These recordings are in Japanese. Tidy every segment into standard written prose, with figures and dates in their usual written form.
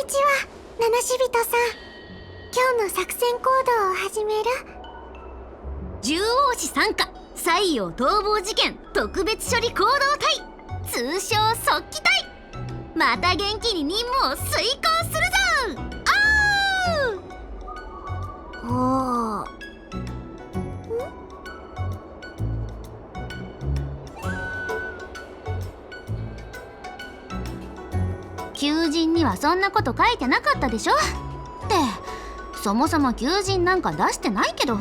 ちは、七死人さん。今日の作戦行動を始める。獣王子参加西洋逃亡事件特別処理行動隊、通称速記隊。また元気に任務を遂行するぞ。おー。求人にはそんなこと書いてなかったでしょ。ってそもそも求人なんか出してないけど。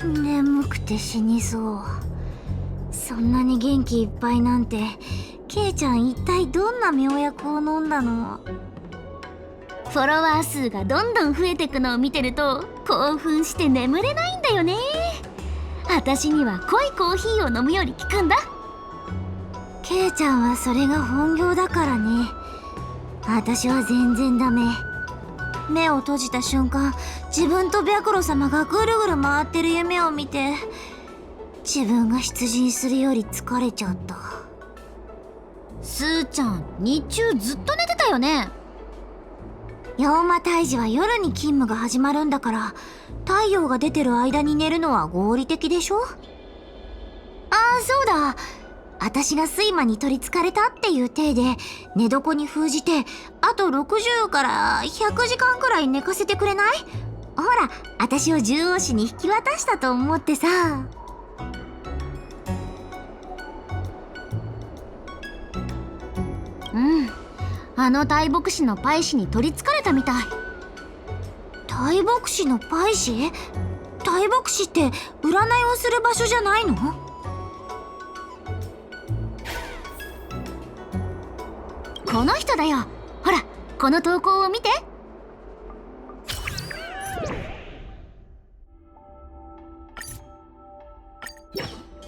眠くて死にそう。そんなに元気いっぱいなんて、ケイちゃん一体どんな妙薬を飲んだの？フォロワー数がどんどん増えてくのを見てると興奮して眠れないんだよね。私には濃いコーヒーを飲むより効くんだ。ケイちゃんはそれが本業だからね。私は全然ダメ。目を閉じた瞬間、自分と白露様がぐるぐる回ってる夢を見て、自分が出陣するより疲れちゃった。スーちゃん、日中ずっと寝てたよね。妖魔退治は夜に勤務が始まるんだから、太陽が出てる間に寝るのは合理的でしょ？ああ、そうだ。私が睡魔に取りつかれたっていう体で寝床に封じて、あと60から100時間くらい寝かせてくれない？ほら、私を獣王子に引き渡したと思ってさ。うん、あの大牧師のパイ師に取りつかれたみたい。大牧師のパイ師？大牧師って占いをする場所じゃないの？この人だよ。ほら、この投稿を見て。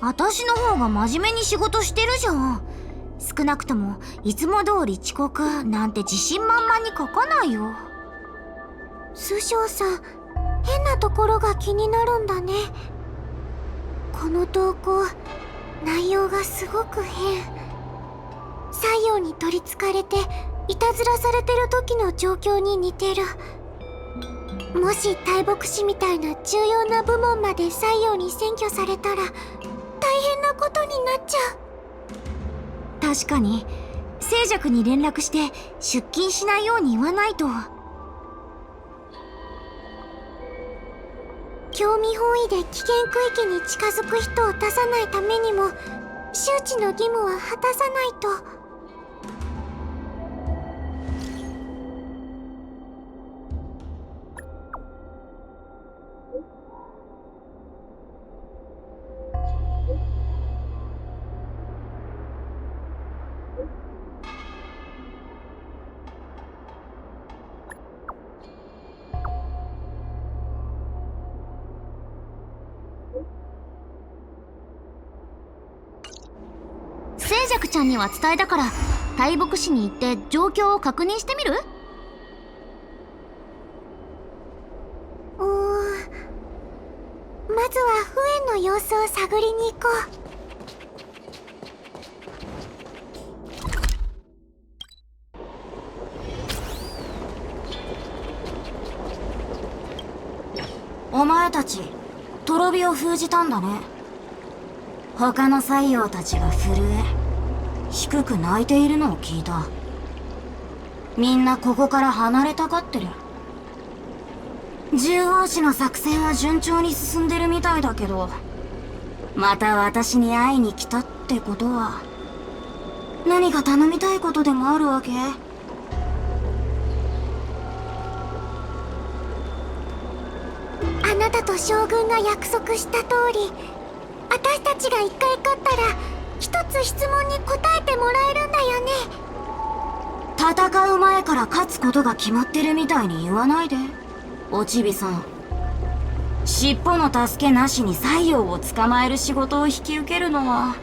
私の方が真面目に仕事してるじゃん。少なくともいつも通り遅刻なんて自信満々に書かないよ。師匠さん、変なところが気になるんだね。この投稿、内容がすごく変。太陽に取りつかれていたずらされてる時の状況に似てる。もし大牧師みたいな重要な部門まで太陽に占拠されたら大変なことになっちゃう。確かに静寂に連絡して出勤しないように言わないと。興味本位で危険区域に近づく人を出さないためにも周知の義務は果たさないと。静寂ちゃんには伝えたから大牧師に行って状況を確認してみる？まずはフエンの様子を探りに行こう。お前たち、とろ火を封じたんだね。他の採用たちが震え、低く泣いているのを聞いた。みんなここから離れたがってる。獣王子の作戦は順調に進んでるみたいだけど、また私に会いに来たってことは、何か頼みたいことでもあるわけ？あなたと将軍が約束した通り、私たちが一回勝ったら一つ質問に答えてもらえるんだよね。戦う前から勝つことが決まってるみたいに言わないで、おちびさん。尻尾の助けなしに採用を捕まえる仕事を引き受けるのは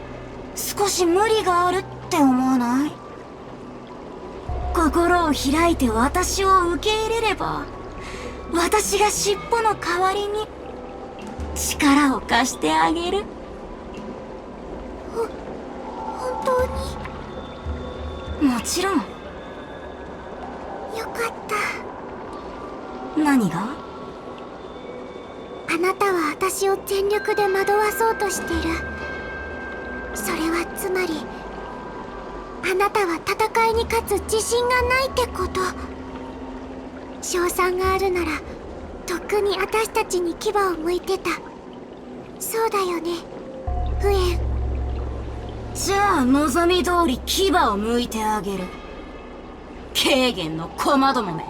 少し無理があるって思わない？心を開いて私を受け入れれば、私が尻尾の代わりに力を貸してあげる。本当に？もちろん。よかった。何が？あなたは私を全力で惑わそうとしてる。それはつまりあなたは戦いに勝つ自信がないってこと。勝算があるならとっくに私たちに牙を向いてた。そうだよね、フエン。じゃあ望み通り牙を向いてあげる。ケーゲンの駒どもめ。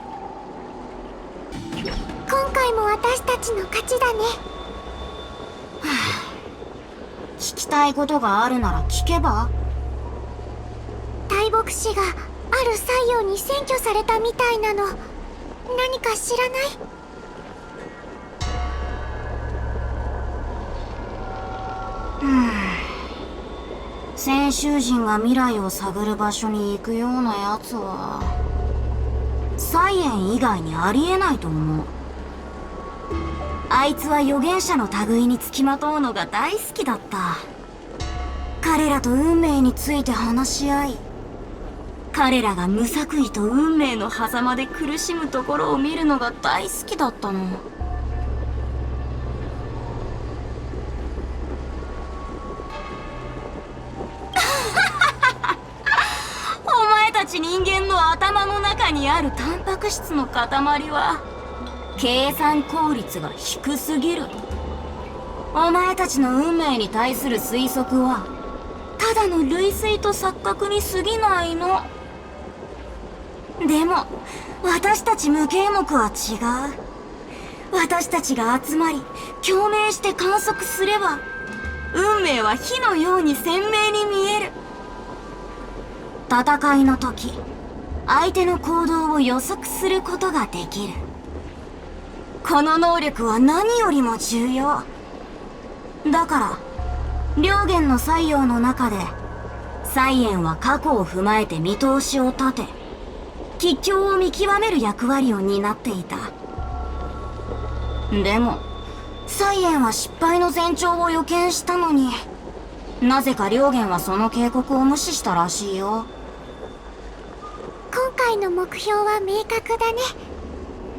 今回も私たちの勝ちだね。聞きたいことがあるなら聞けば？大牧師がある西洋に占拠されたみたいなの。何か知らない？先週人が未来を探る場所に行くようなやつはサイエン以外にありえないと思う。あいつは預言者の類につきまとうのが大好きだった。彼らと運命について話し合い、彼らが無作為と運命の狭間で苦しむところを見るのが大好きだったの。お前たち人間の頭の中にあるタンパク質の塊は計算効率が低すぎる。お前たちの運命に対する推測はただの類推と錯覚に過ぎないの。でも私たち無形目は違う。私たちが集まり共鳴して観測すれば運命は火のように鮮明に見える。戦いの時相手の行動を予測することができる。この能力は何よりも重要だから、両元の西洋の中でサイエンは過去を踏まえて見通しを立て吉凶を見極める役割を担っていた。でもサイエンは失敗の前兆を予見したのに、なぜか両元はその警告を無視したらしいよ。今回の目標は明確だね。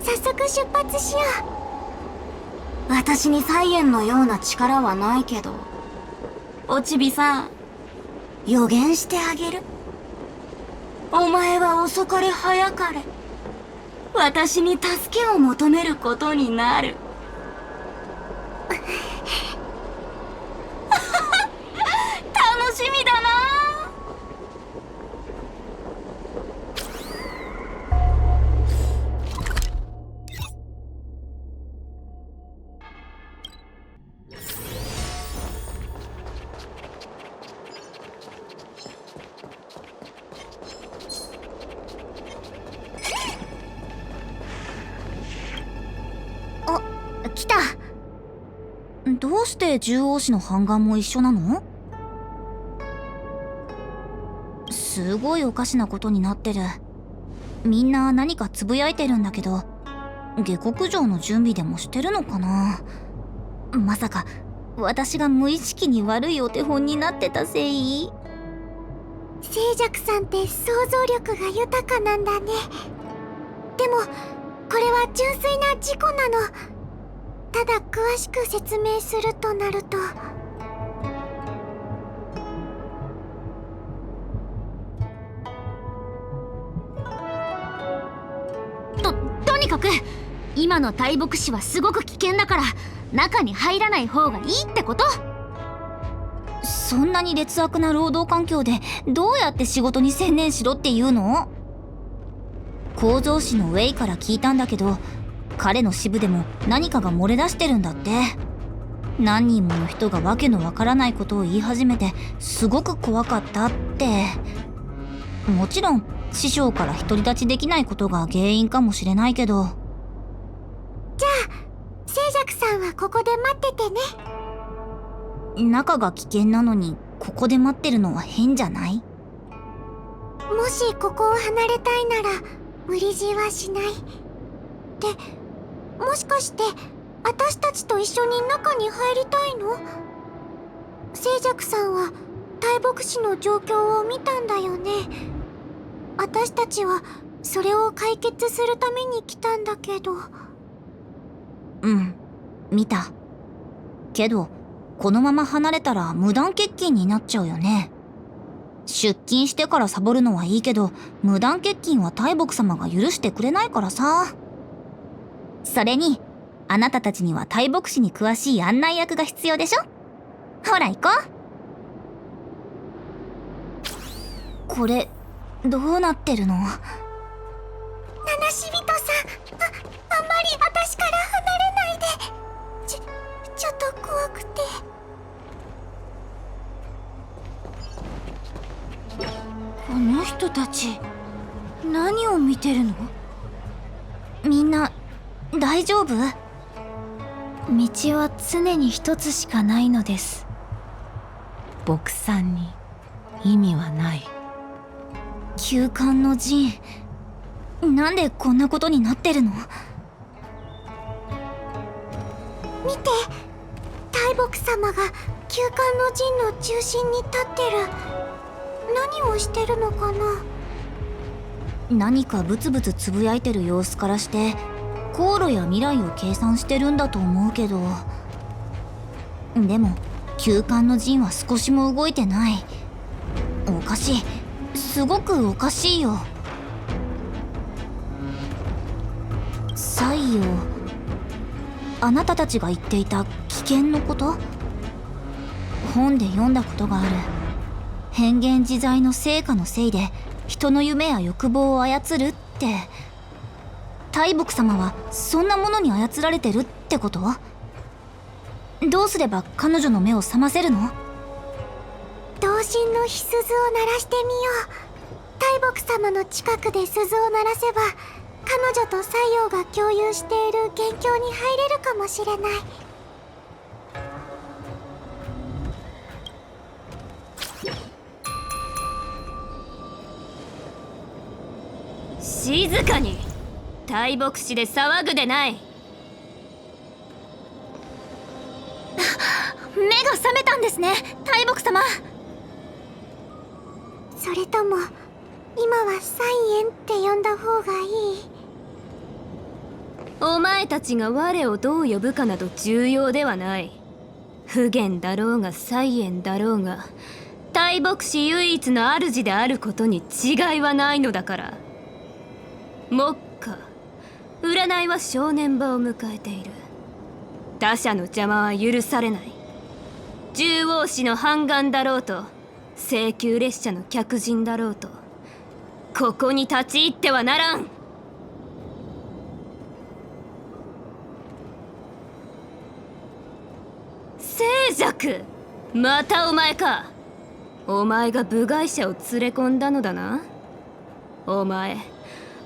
早速出発しよう。私にサイエンのような力はないけど、おちびさん、予言してあげる。お前は遅かれ早かれ私に助けを求めることになる。楽しみだな。う。来た。どうして獣王子の半眼も一緒なの？すごいおかしなことになってる。みんな何かつぶやいてるんだけど、下克上の準備でもしてるのかな。まさか私が無意識に悪いお手本になってたせい？静寂さんって想像力が豊かなんだね。でもこれは純粋な事故なの。ただ詳しく説明するとなると、とにかく今の大牧師はすごく危険だから中に入らない方がいいってこと？そんなに劣悪な労働環境でどうやって仕事に専念しろっていうの？構造師のウェイから聞いたんだけど、彼の支部でも何かが漏れ出してるんだって。何人もの人がわけのわからないことを言い始めてすごく怖かったって。もちろん師匠から独り立ちできないことが原因かもしれないけど。じゃあ静寂さんはここで待っててね。中が危険なのにここで待ってるのは変じゃない？もしここを離れたいなら無理強いはしない。で、もしかして私たちと一緒に中に入りたいの？静寂さんは大牧師の状況を見たんだよね。私たちはそれを解決するために来たんだけど。うん、見た。けどこのまま離れたら無断欠勤になっちゃうよね。出勤してからサボるのはいいけど、無断欠勤は大木様が許してくれないからさ。それにあなたたちには大木氏に詳しい案内役が必要でしょ。ほら行こう。これどうなってるの？七死人さん、あんまり私から離れないで。ちょっと怖くて。この人たち何を見てるの？みんな大丈夫？道は常に一つしかないのです。牧さんに意味はない。休館の陣、なんでこんなことになってるの？見て、大木様が休館の陣の中心に立ってる。何をしてるのかな？何かブツブツつぶやいてる様子からして航路や未来を計算してるんだと思うけど、でも休館の陣は少しも動いてない。おかしい、すごくおかしいよ。太陽、あなたたちが言っていた危険のこと？本で読んだことがある。変幻自在の成果のせいで人の夢や欲望を操るって。大木様はそんなものに操られてるってこと？どうすれば彼女の目を覚ませるの？同心の火鈴を鳴らしてみよう。大木様の近くで鈴を鳴らせば彼女と西洋が共有している元凶に入れるかもしれない。静かに。大牧師で騒ぐでない。目が覚めたんですね、大木様。それとも今はサイエンって呼んだ方がいい？お前たちが我をどう呼ぶかなど重要ではない。不言だろうがサイエンだろうが大牧師唯一の主であることに違いはないのだから。目下占いは正念場を迎えている。他者の邪魔は許されない。獣王氏の半眼だろうと請求列車の客人だろうとここに立ち入ってはならん。静寂、またお前か。お前が部外者を連れ込んだのだな。お前、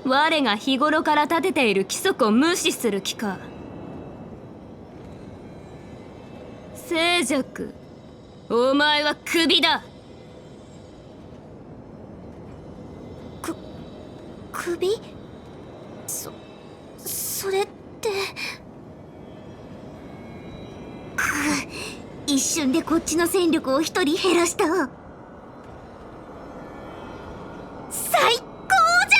我が日頃から立てている規則を無視する気か。静寂、お前はクビだ。首？それって。一瞬でこっちの戦力を一人減らした。最高じ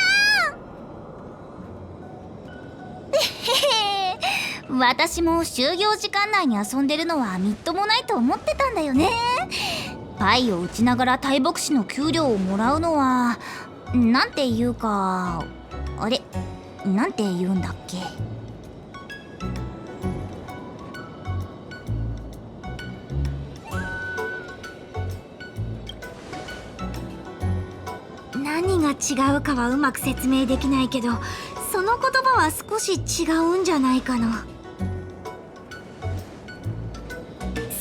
ゃん私も就業時間内に遊んでるのはみっともないと思ってたんだよね。パイを打ちながら大牧師の給料をもらうのはなんていうか、あれ、なんて言うんだっけ。何が違うかはうまく説明できないけど、その言葉は少し違うんじゃないかな。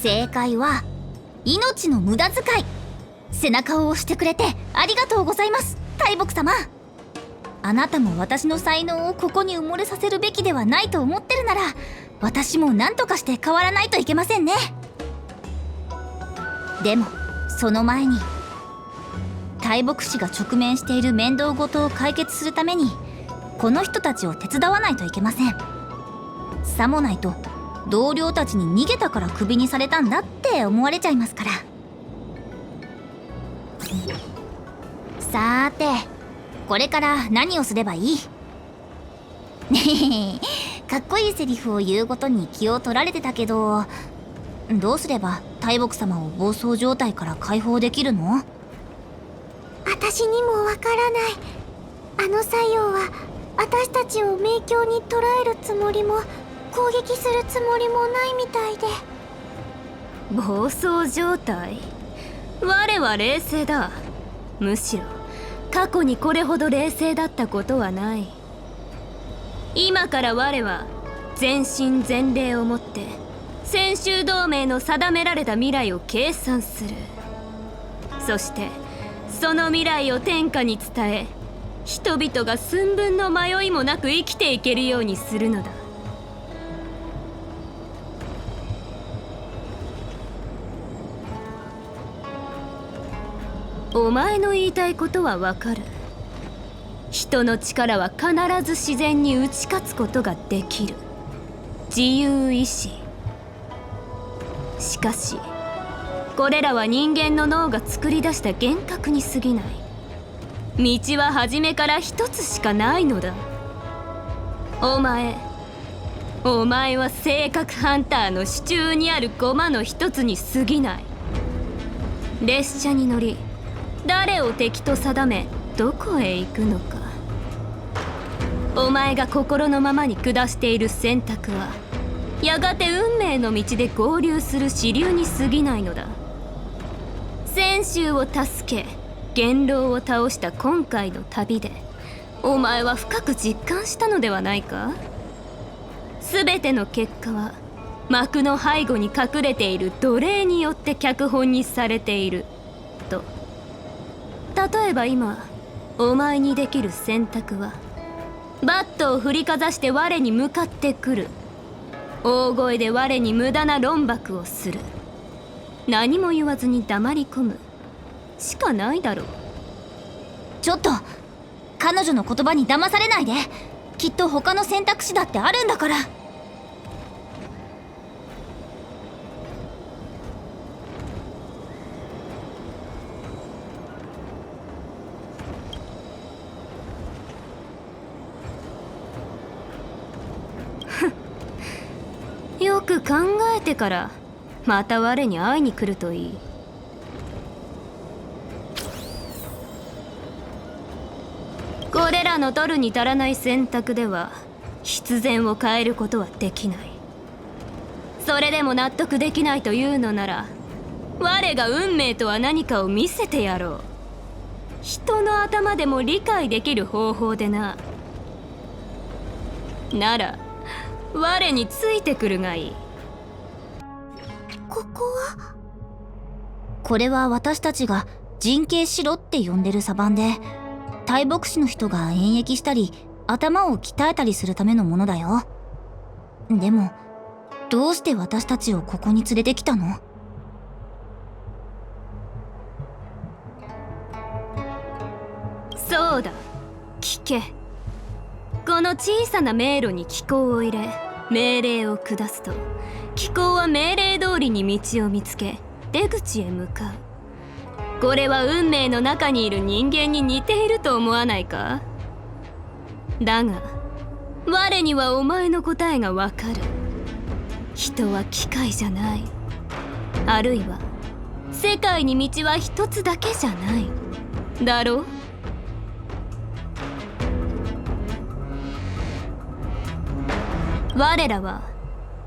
正解は命の無駄遣い。背中を押してくれてありがとうございます、大木様。あなたも私の才能をここに埋もれさせるべきではないと思ってるなら、私も何とかして変わらないといけませんね。でもその前に大牧師が直面している面倒事を解決するためにこの人たちを手伝わないといけません。さもないと同僚たちに逃げたからクビにされたんだって思われちゃいますから。さーて、これから何をすればいい？ねえ、かっこいいセリフを言うことに気を取られてたけど、どうすれば大木様を暴走状態から解放できるの？私にもわからない。あの作用は私たちを迷宮に捕らえるつもりも攻撃するつもりもないみたいで。暴走状態？我は冷静だ。むしろ過去にこれほど冷静だったことはない。今から我は全身全霊をもって専修同盟の定められた未来を計算する。そしてその未来を天下に伝え、人々が寸分の迷いもなく生きていけるようにするのだ。お前の言いたいことはわかる。人の力は必ず自然に打ち勝つことができる。自由意志。しかしこれらは人間の脳が作り出した幻覚に過ぎない。道は初めから一つしかないのだ。お前は性格ハンターの手中にある駒の一つに過ぎない。列車に乗り誰を敵と定めどこへ行くのか。お前が心のままに下している選択はやがて運命の道で合流する支流に過ぎないのだ。泉州を助け元老を倒した今回の旅でお前は深く実感したのではないか。全ての結果は幕の背後に隠れている奴隷によって脚本にされていると。例えば今お前にできる選択はバットを振りかざして我に向かってくる。大声で我に無駄な論駁をする。何も言わずに黙り込むしかないだろう。ちょっと、彼女の言葉に騙されないで。きっと他の選択肢だってあるんだから。よく考えてからまた我に会いに来るといい。これらの取るに足らない選択では必然を変えることはできない。それでも納得できないというのなら我が運命とは何かを見せてやろう。人の頭でも理解できる方法でな。なら我についてくるがいい。ここは？これは私たちが陣形しろって呼んでるサバンで、大牧師の人が演繹したり頭を鍛えたりするためのものだよ。でもどうして私たちをここに連れてきたの？そうだ、聞け。この小さな迷路に機構を入れ命令を下すと、機構は命令通りに道を見つけ出口へ向かう。これは運命の中にいる人間に似ていると思わないか？だが我にはお前の答えがわかる。人は機械じゃない。あるいは世界に道は一つだけじゃないだろう。我らは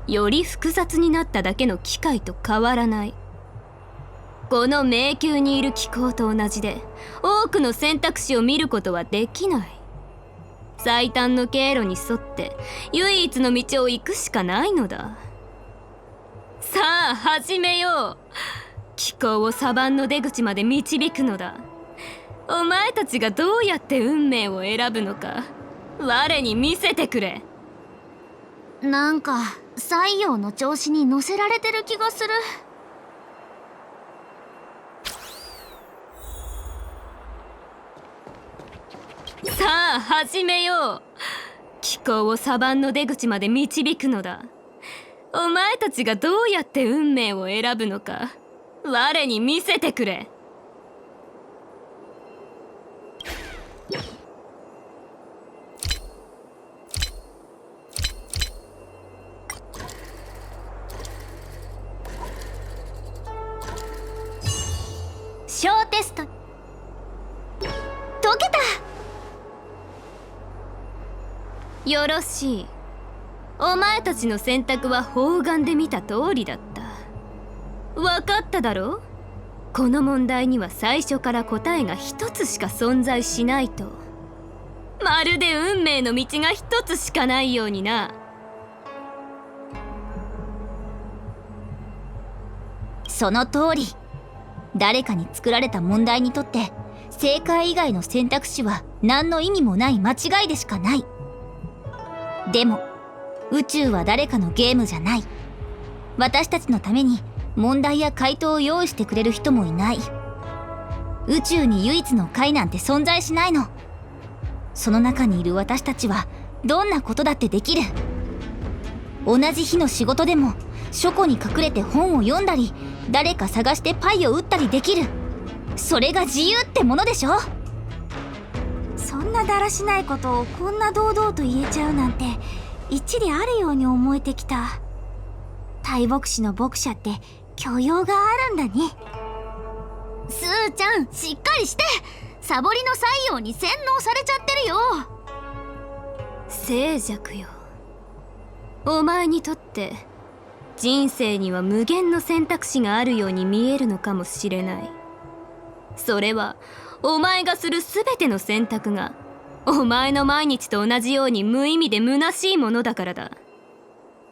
より複雑になっただけの機械と変わらない。この迷宮にいる機構と同じで多くの選択肢を見ることはできない。最短の経路に沿って唯一の道を行くしかないのだ。さあ始めよう。機構をサバンの出口まで導くのだ。お前たちがどうやって運命を選ぶのか我に見せてくれ。なんか西洋の調子に乗せられてる気がする。さあ始めよう。機構をサバンの出口まで導くのだ。お前たちがどうやって運命を選ぶのか我に見せてくれ。テスト解けた。よろしい。お前たちの選択は方眼で見た通りだった。分かっただろう。この問題には最初から答えが一つしか存在しないと。まるで運命の道が一つしかないようにな。その通り。誰かに作られた問題にとって正解以外の選択肢は何の意味もない間違いでしかない。でも宇宙は誰かのゲームじゃない。私たちのために問題や回答を用意してくれる人もいない。宇宙に唯一の解なんて存在しないの。その中にいる私たちはどんなことだってできる。同じ日の仕事でも書庫に隠れて本を読んだり、誰か探してパイを打ったりできる。それが自由ってものでしょ。そんなだらしないことをこんな堂々と言えちゃうなんて一理あるように思えてきた。大牧師の牧者って教養があるんだね。スーちゃん、しっかりして。サボりの採用に洗脳されちゃってるよ。静寂よ、お前にとって人生には無限の選択肢があるように見えるのかもしれない。それはお前がする全ての選択がお前の毎日と同じように無意味で虚しいものだからだ。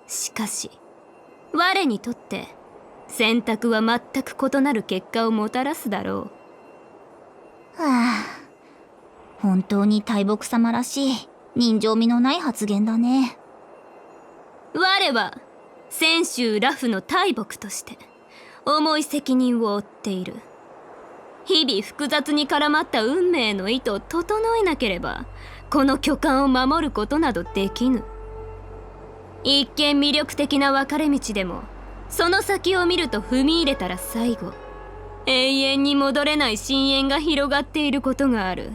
しかし我にとって選択は全く異なる結果をもたらすだろはあ、本当に大牧様らしい人情味のない発言だね。我は泉州ラフの大牧として重い責任を負っている。日々複雑に絡まった運命の糸を整えなければこの巨漢を守ることなどできぬ。一見魅力的な分かれ道でもその先を見ると踏み入れたら最後永遠に戻れない深淵が広がっていることがある。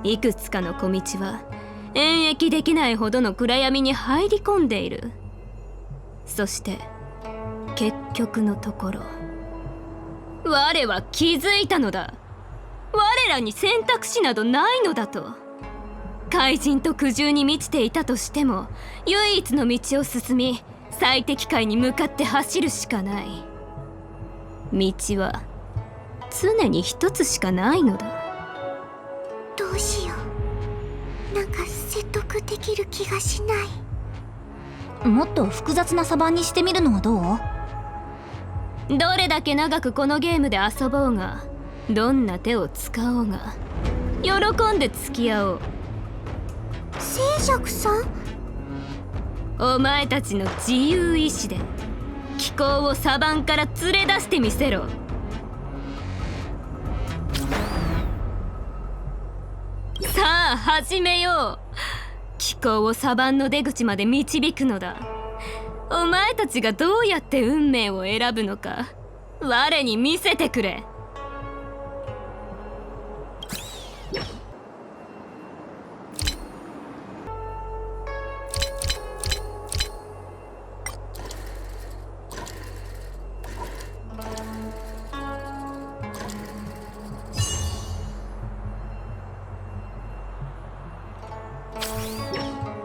いくつかの小道は演繹できないほどの暗闇に入り込んでいる。そして結局のところ我は気づいたのだ。我らに選択肢などないのだと。怪人と苦渋に満ちていたとしても唯一の道を進み最適解に向かって走るしかない。道は常に一つしかないのだ。どうしよう。なんか説得できる気がしない。もっと複雑なサバンにしてみるのはどう？どれだけ長くこのゲームで遊ぼうがどんな手を使おうが喜んで付き合おう。静寂さん？お前たちの自由意志で気候をサバンから連れ出してみせろ。さあ始めよう。気候をサバンの出口まで導くのだ。お前たちがどうやって運命を選ぶのか我に見せてくれ。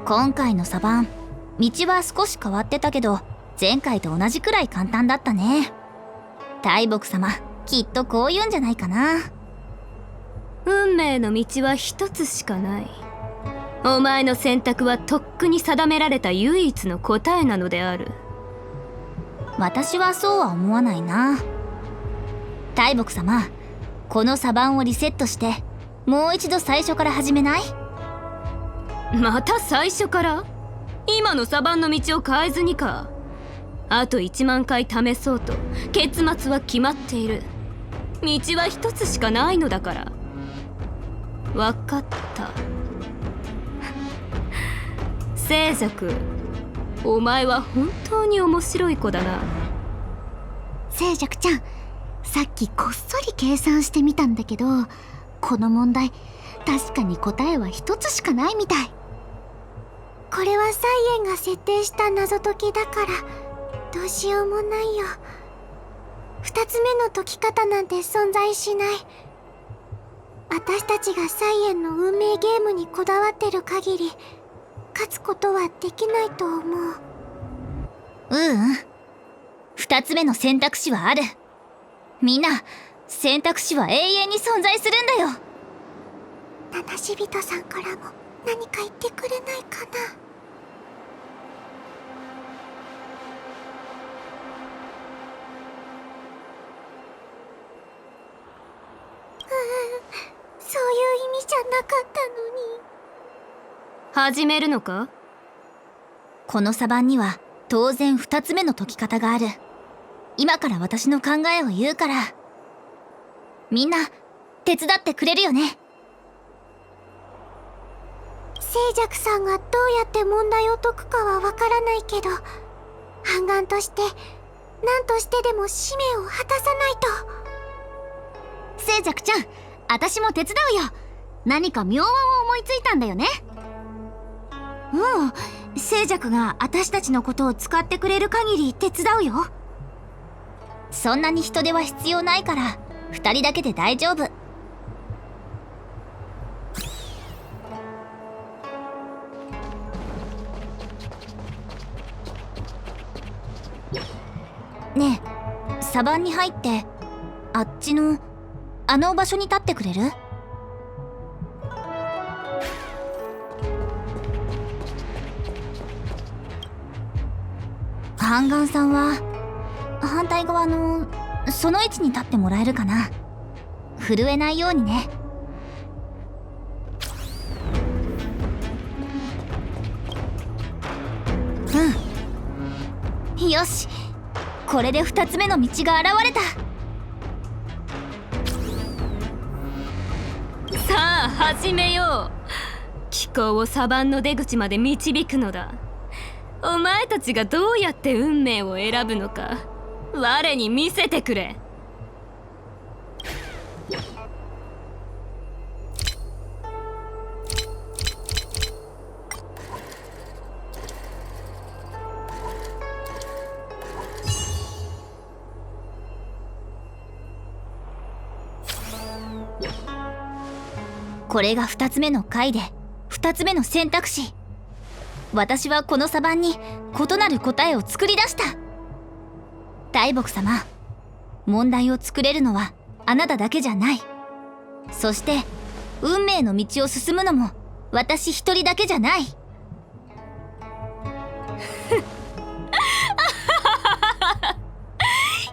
今回のサバン、道は少し変わってたけど前回と同じくらい簡単だったね。大牧様、きっとこう言うんじゃないかな。運命の道は一つしかない。お前の選択はとっくに定められた唯一の答えなのである。私はそうは思わないな。大牧様、このサバンをリセットしてもう一度最初から始めない？また最初から？今のサバンの道を変えずにか。あと1万回試そうと結末は決まっている。道は一つしかないのだから。わかった。静寂、お前は本当に面白い子だな。静寂ちゃん、さっきこっそり計算してみたんだけど、この問題確かに答えは一つしかないみたい。これはサイエンが設定した謎解きだからどうしようもないよ。二つ目の解き方なんて存在しない。私たちがサイエンの運命ゲームにこだわってる限り勝つことはできないと思う。二つ目の選択肢はある。みんな、選択肢は永遠に存在するんだよ。七死人さんからも何か言ってくれないかな。そういう意味じゃなかったのに。始めるのか？このサバンには当然二つ目の解き方がある。今から私の考えを言うから、みんな手伝ってくれるよね。静寂さんがどうやって問題を解くかはわからないけど、半眼として何としてでも使命を果たさないと。静寂ちゃん、私も手伝うよ。何か妙案を思いついたんだよね。静寂が私たちのことを使ってくれる限り手伝うよ。そんなに人手は必要ないから2人だけで大丈夫。ねえ、サバンに入ってあっちのあの場所に立ってくれる？ハンガンさんは反対側のその位置に立ってもらえるかな。震えないようにね。よし、これで2つ目の道が現れた。さあ始めよう。気候をサバンの出口まで導くのだ。お前たちがどうやって運命を選ぶのか我に見せてくれ。これが2つ目の回で2つ目の選択肢。私はこのサバンに異なる答えを作り出した。大木様、問題を作れるのはあなただけじゃない。そして運命の道を進むのも私一人だけじゃない。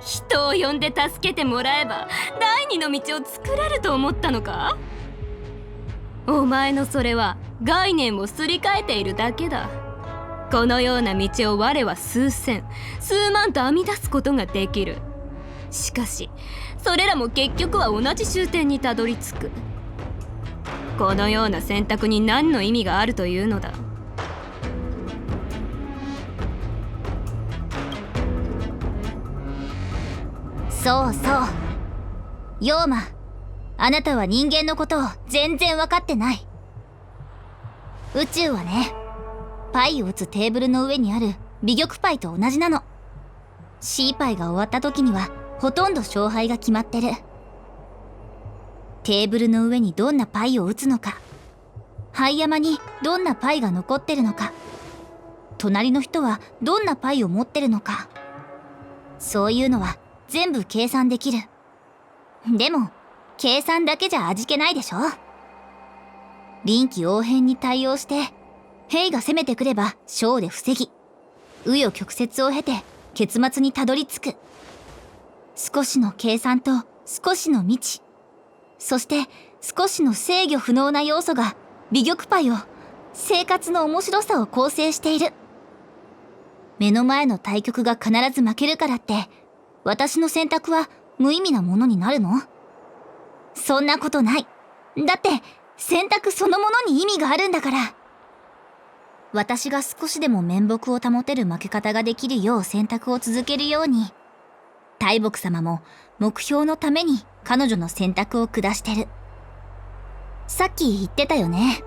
人を呼んで助けてもらえば第二の道を作れると思ったのか？お前のそれは概念をすり替えているだけだ。このような道を我は数千数万と編み出すことができる。しかしそれらも結局は同じ終点にたどり着く。このような選択に何の意味があるというのだ。そうそう、ヨーマ、あなたは人間のことを全然分かってない。宇宙はね、パイを打つテーブルの上にある美玉パイと同じなの。C パイが終わった時にはほとんど勝敗が決まってる。テーブルの上にどんなパイを打つのか、灰山にどんなパイが残ってるのか、隣の人はどんなパイを持ってるのか、そういうのは全部計算できる。でも計算だけじゃ味気ないでしょ。臨機応変に対応して兵が攻めてくれば小で防ぎ、紆余曲折を経て結末にたどり着く。少しの計算と少しの未知、そして少しの制御不能な要素が美玉パイを、生活の面白さを構成している。目の前の対局が必ず負けるからって私の選択は無意味なものになるの？そんなことない。だって選択そのものに意味があるんだから。私が少しでも面目を保てる負け方ができるよう選択を続けるように、大木様も目標のために彼女の選択を下してる。さっき言ってたよね。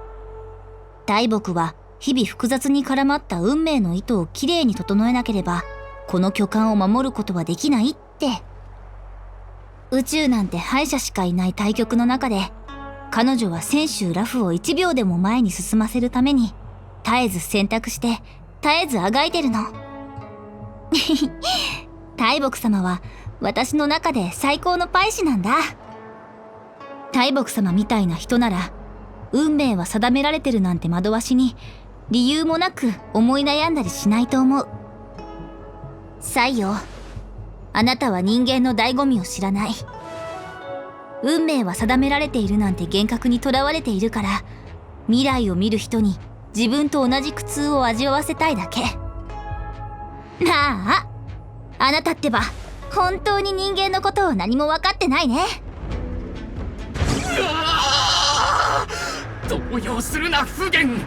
大木は日々複雑に絡まった運命の糸をきれいに整えなければこの巨漢を守ることはできないって。宇宙なんて敗者しかいない対局の中で、彼女は千秋ラフを1秒でも前に進ませるために、絶えず選択して、絶えずあがいてるの。大木様は私の中で最高のパイ師なんだ。大木様みたいな人なら、運命は定められてるなんて惑わしに、理由もなく思い悩んだりしないと思う。西洋、あなたは人間の醍醐味を知らない。運命は定められているなんて幻覚にとらわれているから、未来を見る人に自分と同じ苦痛を味わわせたいだけ。なあ、あなたってば本当に人間のことを何も分かってないね。動揺するな不言。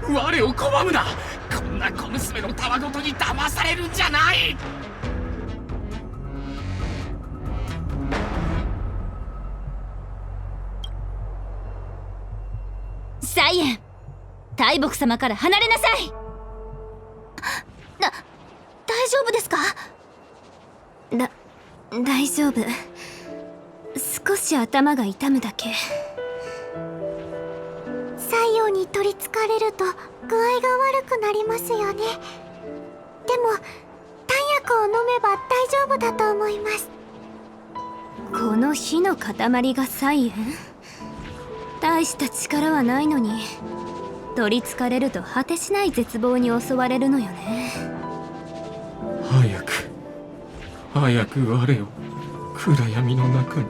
我を拒むな。こんな小娘のたわごとに騙されるんじゃない。サイエン、大木様から離れなさい。大丈夫ですか？大丈夫。少し頭が痛むだけ。西洋に取りつかれると具合が悪くなりますよね。でも丹薬を飲めば大丈夫だと思います。この火の塊がサイエン？大した力はないのに、取りつかれると果てしない絶望に襲われるのよね。早く我を暗闇の中に。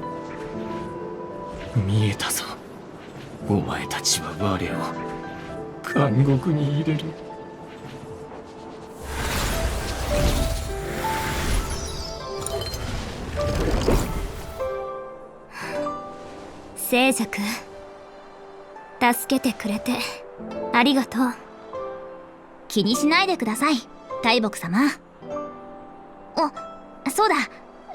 見えたぞ。お前たちは我を監獄に入れる。静寂、助けてくれてありがとう。気にしないでください、大木様。そうだ、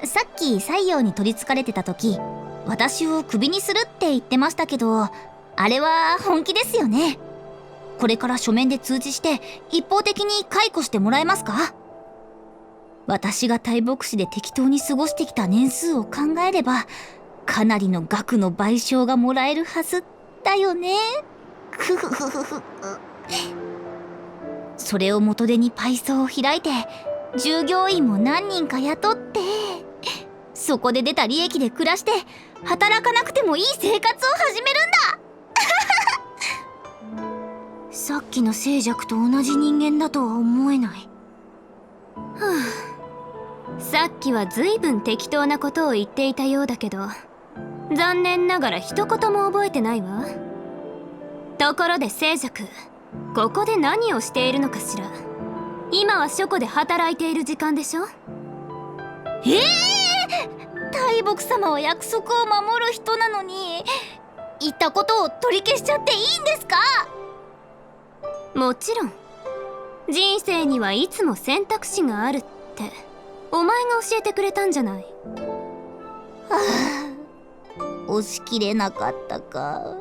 さっき西洋に取りつかれてた時、私をクビにするって言ってましたけど、あれは本気ですよね。これから書面で通知して一方的に解雇してもらえますか？私が大牧師で適当に過ごしてきた年数を考えれば、かなりの額の賠償がもらえるはずだよね。それを元手にパイソーを開いて、従業員も何人か雇って、そこで出た利益で暮らして、働かなくてもいい生活を始めるんだ。さっきの静寂と同じ人間だとは思えない。さっきは随分適当なことを言っていたようだけど、残念ながら一言も覚えてないわ。ところで静寂、ここで何をしているのかしら。今は書庫で働いている時間でしょ？大木様は約束を守る人なのに、言ったことを取り消しちゃっていいんですか？もちろん。人生にはいつも選択肢があるって、お前が教えてくれたんじゃない。押し切れなかったか。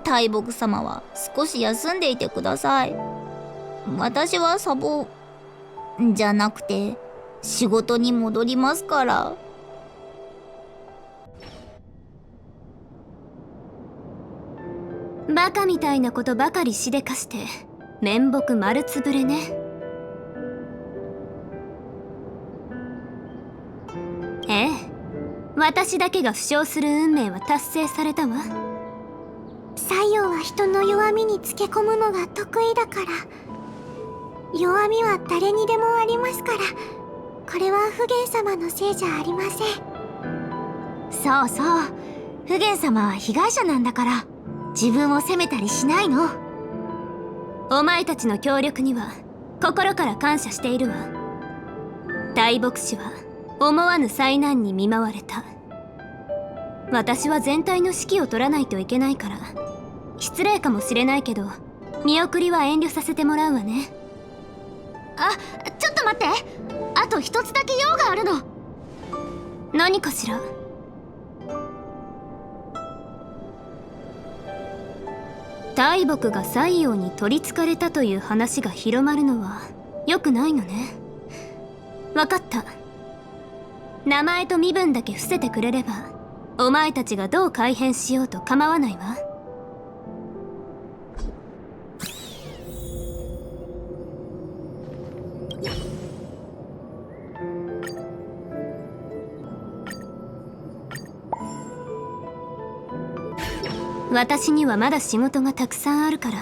大木様は少し休んでいてください。私はサボじゃなくて仕事に戻りますから。バカみたいなことばかりしでかして面目丸つぶれね。ええ、私だけが負傷する運命は達成されたわ。西洋は人の弱みにつけ込むのが得意だから。弱みは誰にでもありますから、これは不言様のせいじゃありません。そうそう、不言様は被害者なんだから、自分を責めたりしないの。お前たちの協力には心から感謝しているわ。大牧師は思わぬ災難に見舞われた。私は全体の指揮を取らないといけないから、失礼かもしれないけど見送りは遠慮させてもらうわね。ちょっと待って、あと一つだけ用があるの。何かしら。大木が西洋に取りつかれたという話が広まるのは良くないのね。分かった。名前と身分だけ伏せてくれれば、お前たちがどう改変しようと構わないわ。私にはまだ仕事がたくさんあるから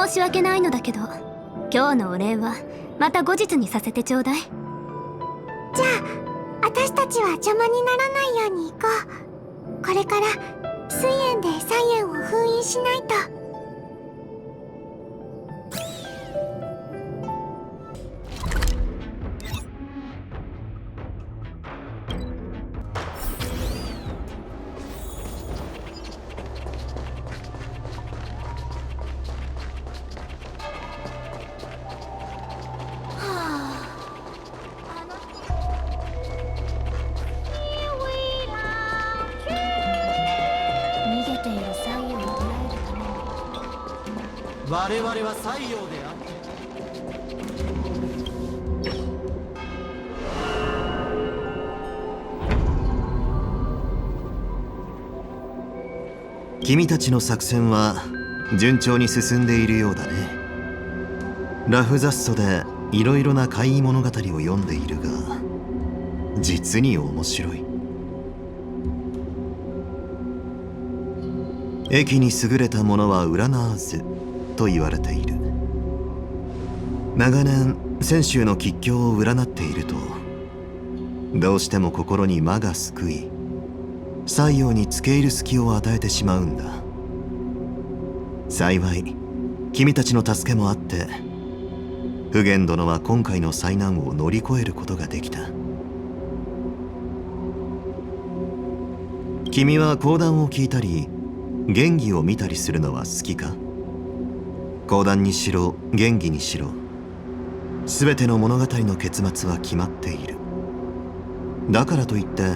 申し訳ないのだけど、今日のお礼はまた後日にさせてちょうだい。じゃあ私たちは邪魔にならないように行こう。これから水炎でサイエンを封印しないと。逃げているサイエンを捕らえるために我々は西洋であって君たちの作戦は順調に進んでいるようだね。ラフ雑書でいろいろな怪異物語を読んでいるが、実に面白い。駅に優れたものは占わずと言われている。長年泉州の吉凶を占っていると、どうしても心に魔がすくい、西洋に付け入る隙を与えてしまうんだ。幸い君たちの助けもあって普賢殿は今回の災難を乗り越えることができた。君は講談を聞いたり玄儀を見たりするのは好きか？講談にしろ玄儀にしろ、全ての物語の結末は決まっている。だからといって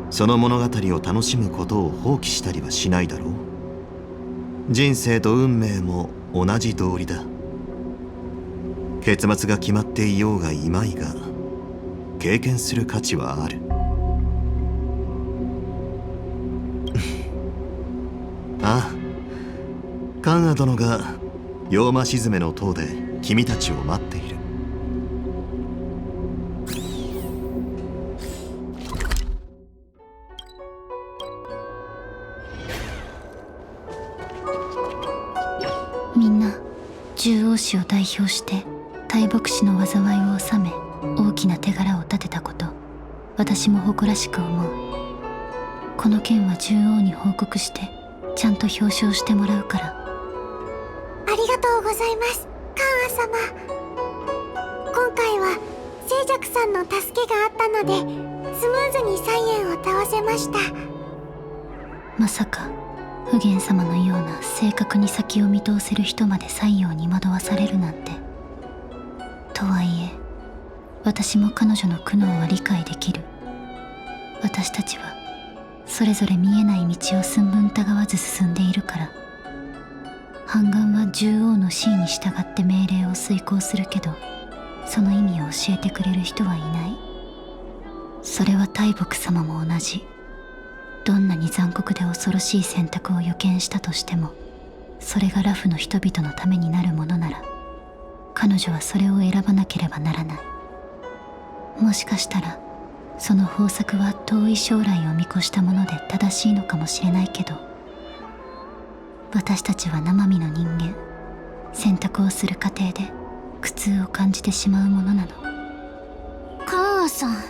その物語を楽しむことを放棄したりはしないだろう。人生と運命も同じ道理だ。結末が決まっていようがいまいが、経験する価値はある。ああ、カンア殿が妖魔鎮めの塔で君たちを待っている。みんな獣王氏を代表して大牧師の災いを収め大きな手柄を立てたこと、私も誇らしく思う。この件は獣王に報告してちゃんと表彰してもらうから。ありがとうございます、カンア様。今回は静寂さんの助けがあったのでスムーズにサイエンを倒せました。まさか普賢様のような正確に先を見通せる人まで西洋に惑わされるなんて。とはいえ私も彼女の苦悩は理解できる。私たちはそれぞれ見えない道を寸分たがわず進んでいるから。半眼は獣王の指示に従って命令を遂行するけど、その意味を教えてくれる人はいない。それは大牧様も同じ。どんなに残酷で恐ろしい選択を予見したとしても、それがラフの人々のためになるものなら、彼女はそれを選ばなければならない。もしかしたらその方策は遠い将来を見越したもので正しいのかもしれないけど、私たちは生身の人間、選択をする過程で苦痛を感じてしまうものなの。カンアさん、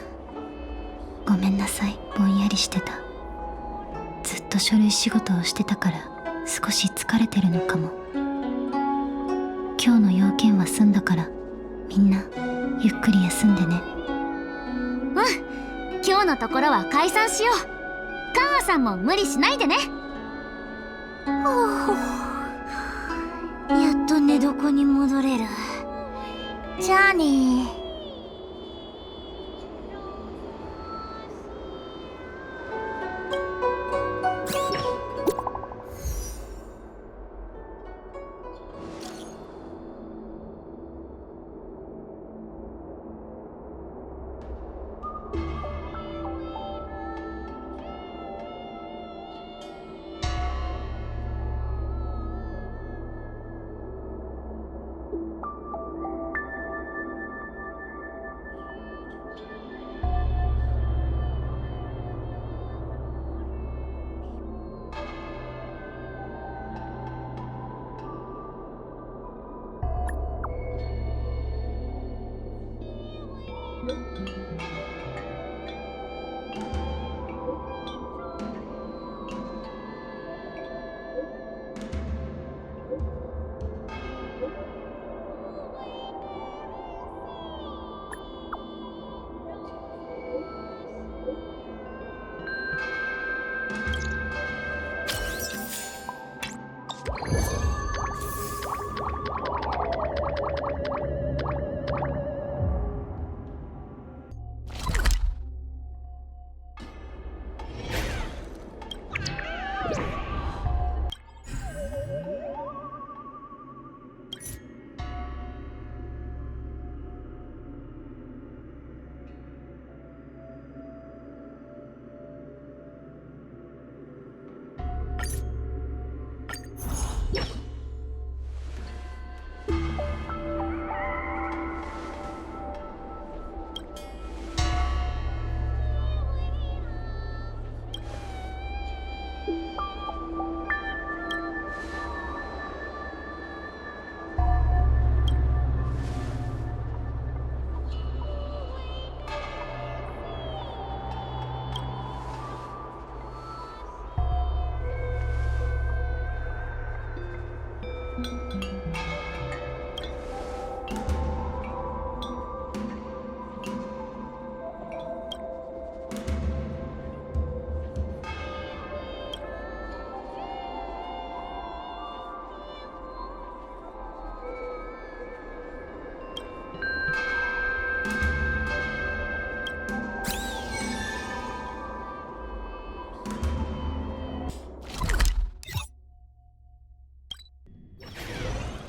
ごめんなさい、ぼんやりしてた。ずっと書類仕事をしてたから少し疲れてるのかも。今日の要件は済んだから、みんなゆっくり休んでね。今日のところは解散しよう。カンアさんも無理しないでね。やっと寝床に戻れる。じゃあね。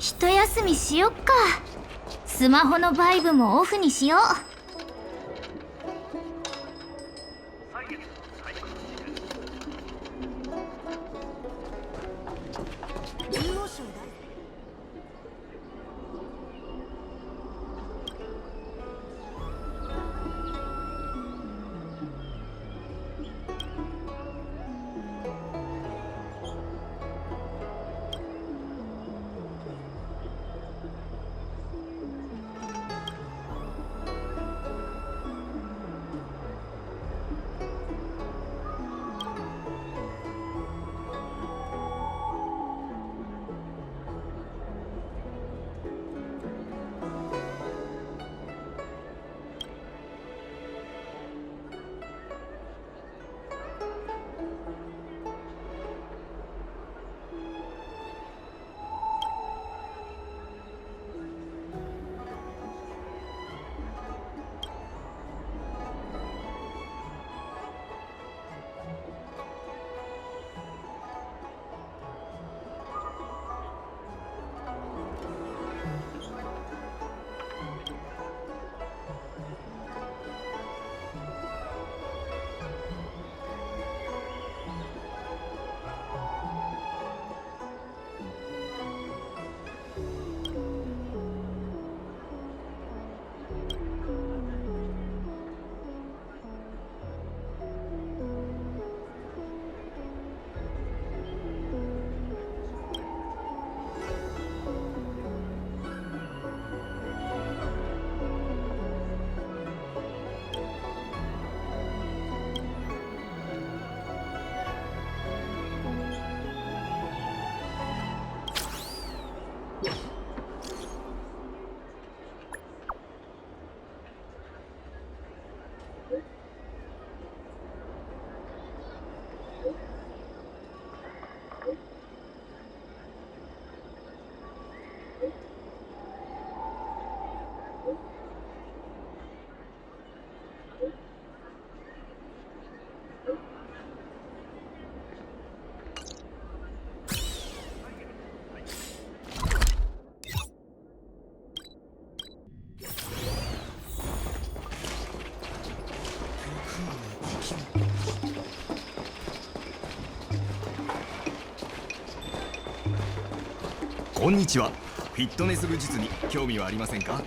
一休みしよっか。スマホのバイブもオフにしよう。こんにちは。フィットネス武術に興味はありませんか？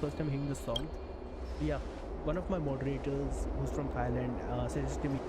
First time hearing this song. Yeah, one of my moderators who's from Thailand suggested me.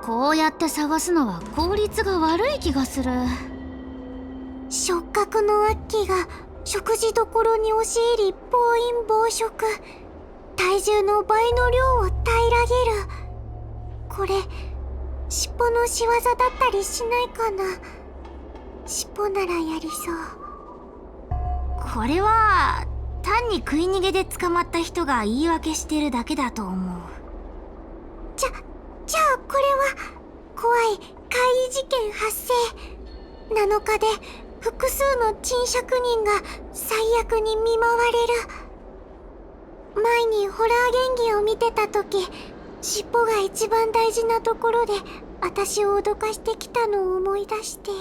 こうやって探すのは効率が悪い気がする。触覚のアッキーが食事どころに押し入り暴飲暴食、体重の倍の量を平らげる。これ尻尾の仕業だったりしないかな。尻尾ならやりそう。これは単に食い逃げで捕まった人が言い訳してるだけだと思う。じゃあこれは怖い怪異事件発生。7日で複数の珍借人が最悪に見舞われる。前にホラー原戯を見てた時、尻尾が一番大事なところで私を脅かしてきたのを思い出して。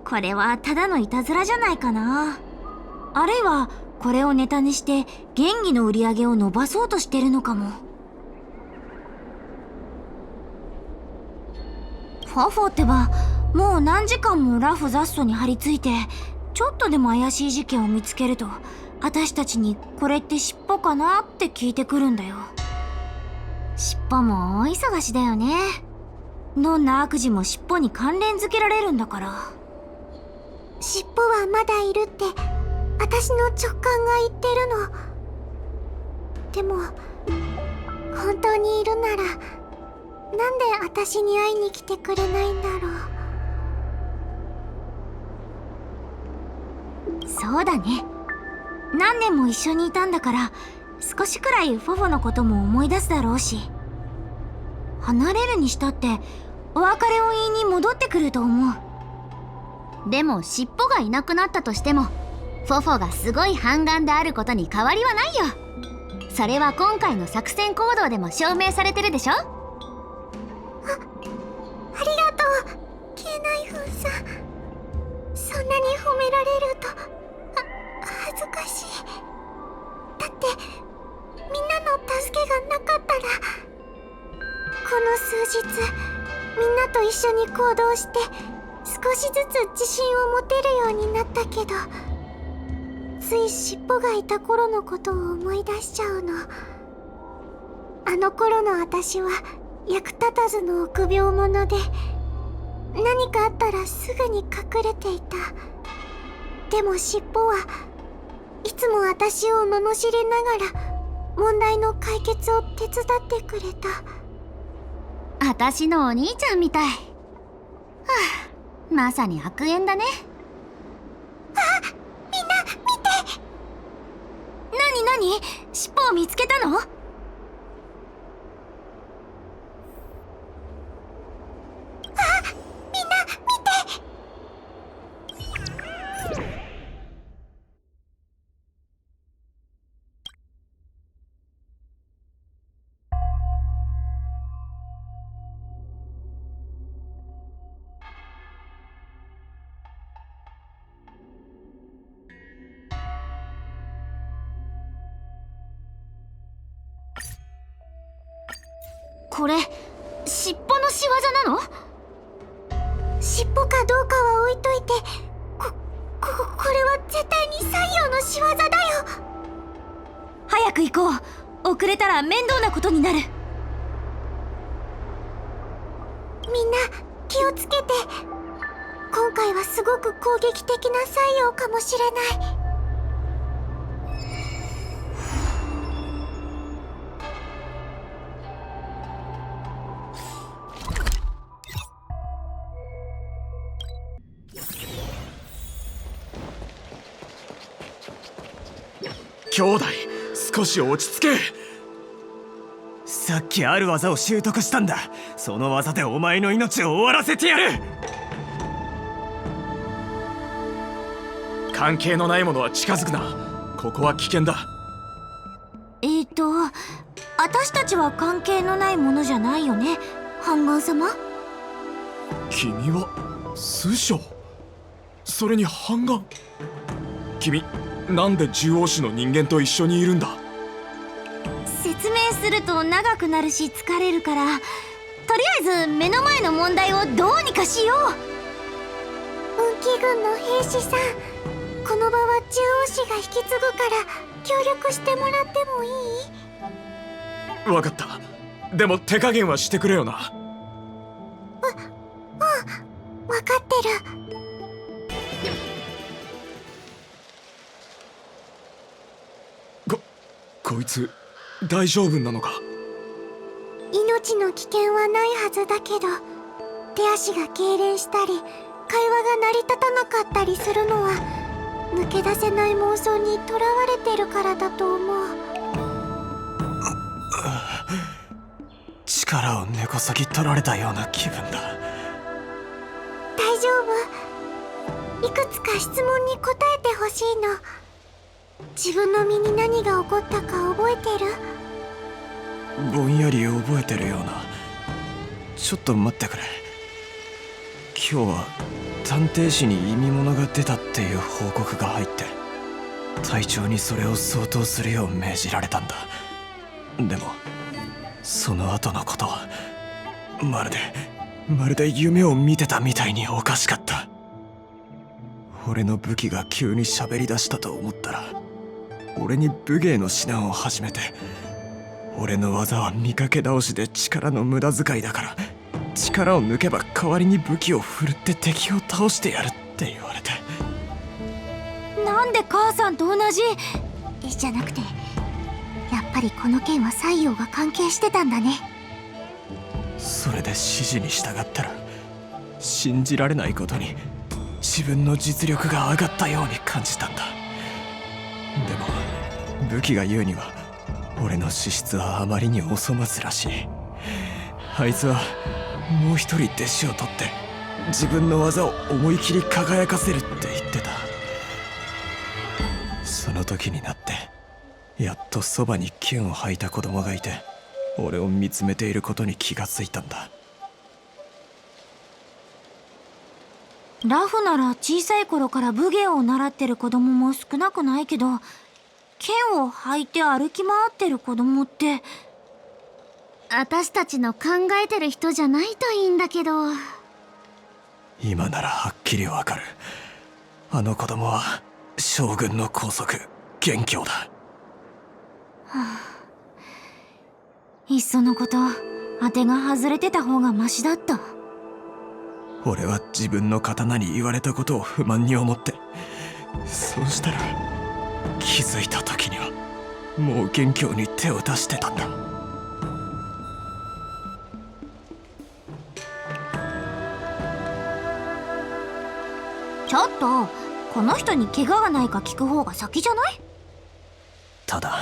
これはただのいたずらじゃないかな。あるいはこれをネタにして原戯の売り上げを伸ばそうとしてるのかも。ファフォってばもう何時間もラフ雑草に張り付いて、ちょっとでも怪しい事件を見つけると私たちにこれって尻尾かなって聞いてくるんだよ。尻尾も大忙しだよね。どんな悪事も尻尾に関連づけられるんだから。尻尾はまだいるって私の直感が言ってるの。でも本当にいるならなんで私に会いに来てくれないんだろう。そうだね。何年も一緒にいたんだから少しくらいフォフォのことも思い出すだろうし、離れるにしたってお別れを言いに戻ってくると思う。でも尻尾がいなくなったとしてもフォフォがすごい半眼であることに変わりはないよ。それは今回の作戦行動でも証明されてるでしょ。ありがとうケーナイフンさん。そんなに褒められると恥ずかしい。だってみんなの助けがなかったら。この数日みんなと一緒に行動して少しずつ自信を持てるようになったけど、つい尻尾がいた頃のことを思い出しちゃうの。あの頃の私は役立たずの臆病者で、何かあったらすぐに隠れていた。でも尻尾はいつも私を罵りながら問題の解決を手伝ってくれた。私のお兄ちゃんみたい。はあ、まさに悪縁だね。あ、みんな見て。なに尻尾を見つけたの？あ、みんな見て。これ尻尾の仕業なの？尻尾かどうかは置いといて、これは絶対に西洋の仕業だよ。早く行こう。遅れたら面倒なことになる。みんな気をつけて。今回はすごく攻撃的な西洋かもしれない。兄弟、少し落ち着け。さっきある技を習得したんだ。その技でお前の命を終わらせてやる。関係のないものは近づくな。ここは危険だ。私たちは関係のないものじゃないよね、半眼様。君は師匠、それに半眼。君なんで獣王種の人間と一緒にいるんだ？説明すると長くなるし疲れるから、とりあえず目の前の問題をどうにかしよう。運気軍の兵士さん、この場は獣王士が引き継ぐから協力してもらってもいい？わかった。でも手加減はしてくれよな。わかってる。こいつ大丈夫なのか？命の危険はないはずだけど、手足が痙攣したり会話が成り立たなかったりするのは抜け出せない妄想にとらわれてるからだと思う。力を根こそぎ取られたような気分だ。大丈夫。いくつか質問に答えてほしいの。自分の身に何が起こったか覚えてる？ぼんやり覚えてるような。ちょっと待ってくれ。今日は探偵士に意味物が出たっていう報告が入って、隊長にそれを相当するよう命じられたんだ。でもその後のことはまるで夢を見てたみたいにおかしかった。俺の武器が急に喋り出したと思ったら、俺に武芸の指南を始めて、俺の技は見かけ倒しで力の無駄遣いだから、力を抜けば代わりに武器を振るって敵を倒してやるって言われて。なんで母さんと同じじゃなくて、やっぱりこの件は西洋が関係してたんだね。それで指示に従ったら、信じられないことに自分の実力が上がったように感じたんだ。でも武器が言うには、俺の資質はあまりにお粗末らしい。あいつはもう一人弟子を取って自分の技を思い切り輝かせるって言ってた。その時になってやっとそばに剣を吐いた子供がいて、俺を見つめていることに気がついたんだ。ラフなら小さい頃から武芸を習ってる子供も少なくないけど、剣を履いて歩き回ってる子供って、私たちの考えてる人じゃないといいんだけど。今ならはっきりわかる。あの子供は将軍の拘束元凶だ。いっそのこと当てが外れてた方がマシだった。俺は自分の刀に言われたことを不満に思って、そうしたら気づいた時にはもう元凶に手を出してたんだ。ちょっと、この人に怪我がないか聞く方が先じゃない？ただ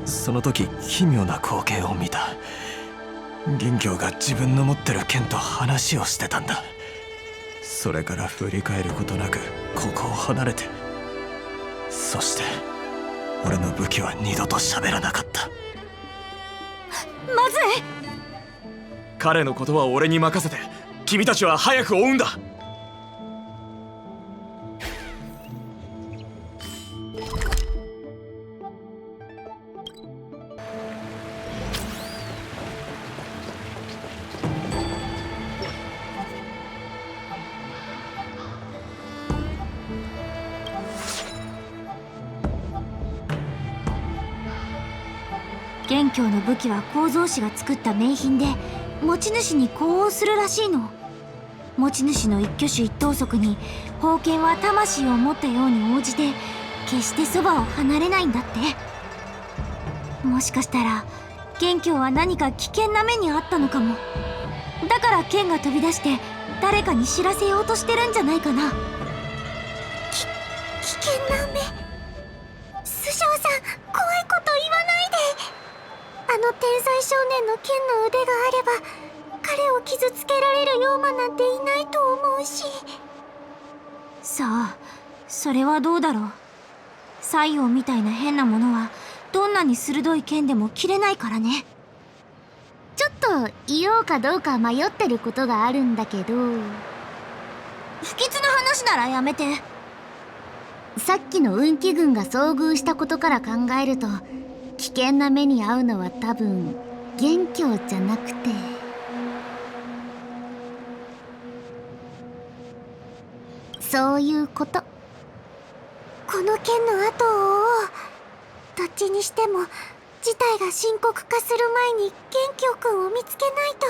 その時奇妙な光景を見た。元凶が自分の持ってる剣と話をしてたんだ。それから振り返ることなくここを離れて、そして俺の武器は二度と喋らなかった。まずい。彼のことは俺に任せて、君たちは早く追うんだ。元凶の武器は構造師が作った名品で、持ち主に呼応するらしいの。持ち主の一挙手一投足に宝剣は魂を持ったように応じて、決してそばを離れないんだって。もしかしたら元凶は何か危険な目にあったのかも。だから剣が飛び出して誰かに知らせようとしてるんじゃないかな。危険な目。師匠さん、怖いこと言わないで。あの天才少年の剣の腕があれば、彼を傷つけられる妖魔なんていないと思うし。さあ、それはどうだろう。西洋みたいな変なものはどんなに鋭い剣でも切れないからね。ちょっと言おうかどうか迷ってることがあるんだけど。不吉な話ならやめて。さっきの運気軍が遭遇したことから考えると、危険な目に遭うのは多分元凶じゃなくて、そういうこと。この剣の後を追おう。どっちにしても事態が深刻化する前に元気くんを見つけないと。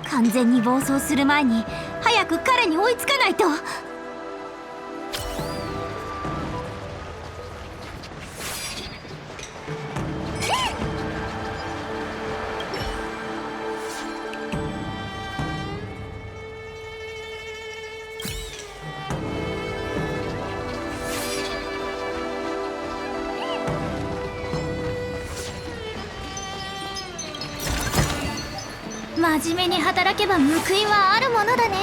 完全に暴走する前に早く彼に追いつかないと。真面目に働けば報いはあるものだね。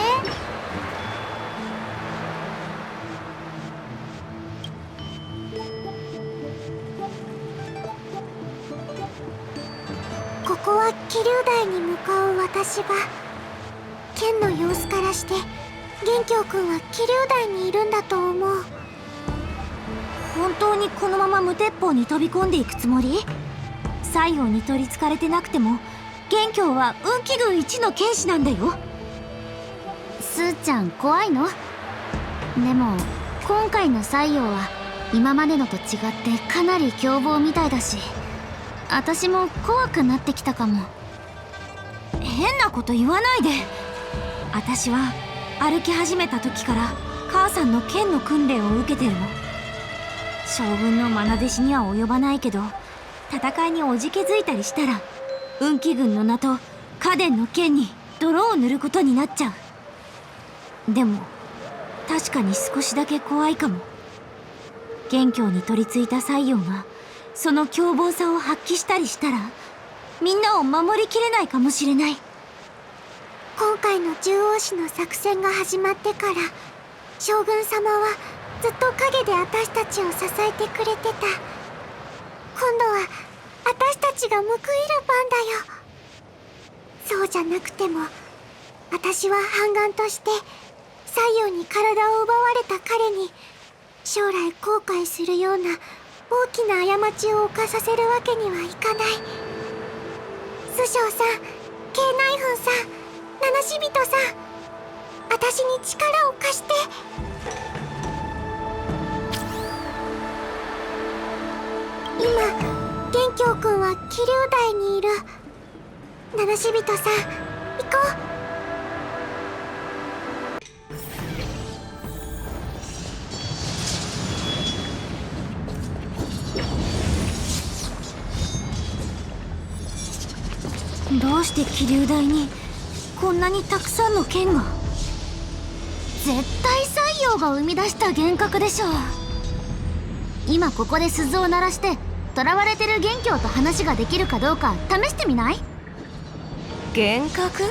ここは気流台に向かう私が。剣の様子からして元気くんは気流台にいるんだと思う。本当にこのまま無鉄砲に飛び込んでいくつもり？西洋に取りつかれてなくても元凶は運気軍一の剣士なんだよ。すーちゃん怖いの？でも今回の西洋は今までのと違ってかなり凶暴みたいだし、私も怖くなってきたかも。変なこと言わないで。私は歩き始めた時から母さんの剣の訓練を受けてるの。将軍の愛弟子には及ばないけど、戦いにおじけづいたりしたら運気軍の名とカデンの剣に泥を塗ることになっちゃう。でも確かに少しだけ怖いかも。元凶に取り付いた西洋がその凶暴さを発揮したりしたらみんなを守りきれないかもしれない。今回の獣王氏の作戦が始まってから将軍様はずっと陰で私たちを支えてくれてた。今度は私たちが報いる番だよ。そうじゃなくても私は反乱として西洋に体を奪われた彼に将来後悔するような大きな過ちを犯させるわけにはいかない。師匠さん、慶内粉さん、七死人さん、私に力を貸して。今元凶くんは気流台にいる。七死人さん、行こう。どうして気流台にこんなにたくさんの剣が？絶対西洋が生み出した幻覚でしょう。今ここで鈴を鳴らして囚われてる元凶と話ができるかどうか試してみない？幻覚？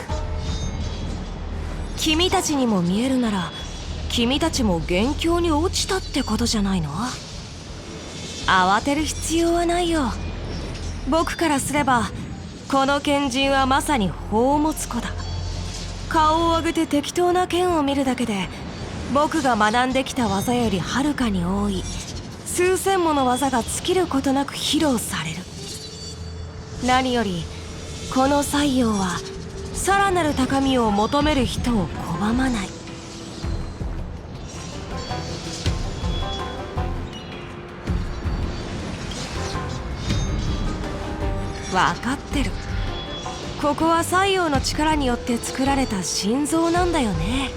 君たちにも見えるなら君たちも元凶に落ちたってことじゃないの？慌てる必要はないよ。僕からすればこの剣人はまさに宝物庫だ。顔を上げて適当な剣を見るだけで僕が学んできた技よりはるかに多い数千もの技が尽きることなく披露される。何よりこの西洋はさらなる高みを求める人を拒まない。分かってる。ここは西洋の力によって作られた心臓なんだよね。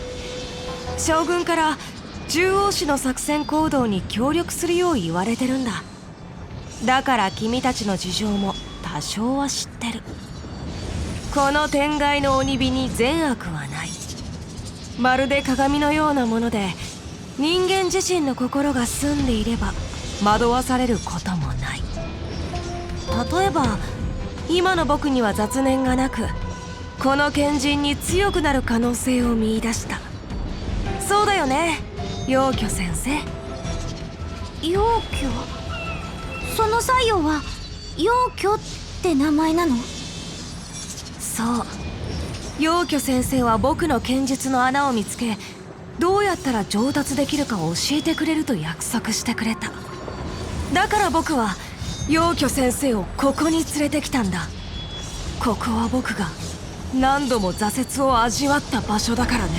将軍から獣王氏の作戦行動に協力するよう言われてるんだ。だから君たちの事情も多少は知ってる。この天外の鬼火に善悪はない。まるで鏡のようなもので人間自身の心が澄んでいれば惑わされることもない。例えば今の僕には雑念がなくこの剣人に強くなる可能性を見出した。そうだよね、陽虚先生。陽虚？その西洋は陽虚って名前なの？そう、陽虚先生は僕の剣術の穴を見つけどうやったら上達できるかを教えてくれると約束してくれた。だから僕は陽巨先生をここに連れてきたんだ。ここは僕が何度も挫折を味わった場所だからね。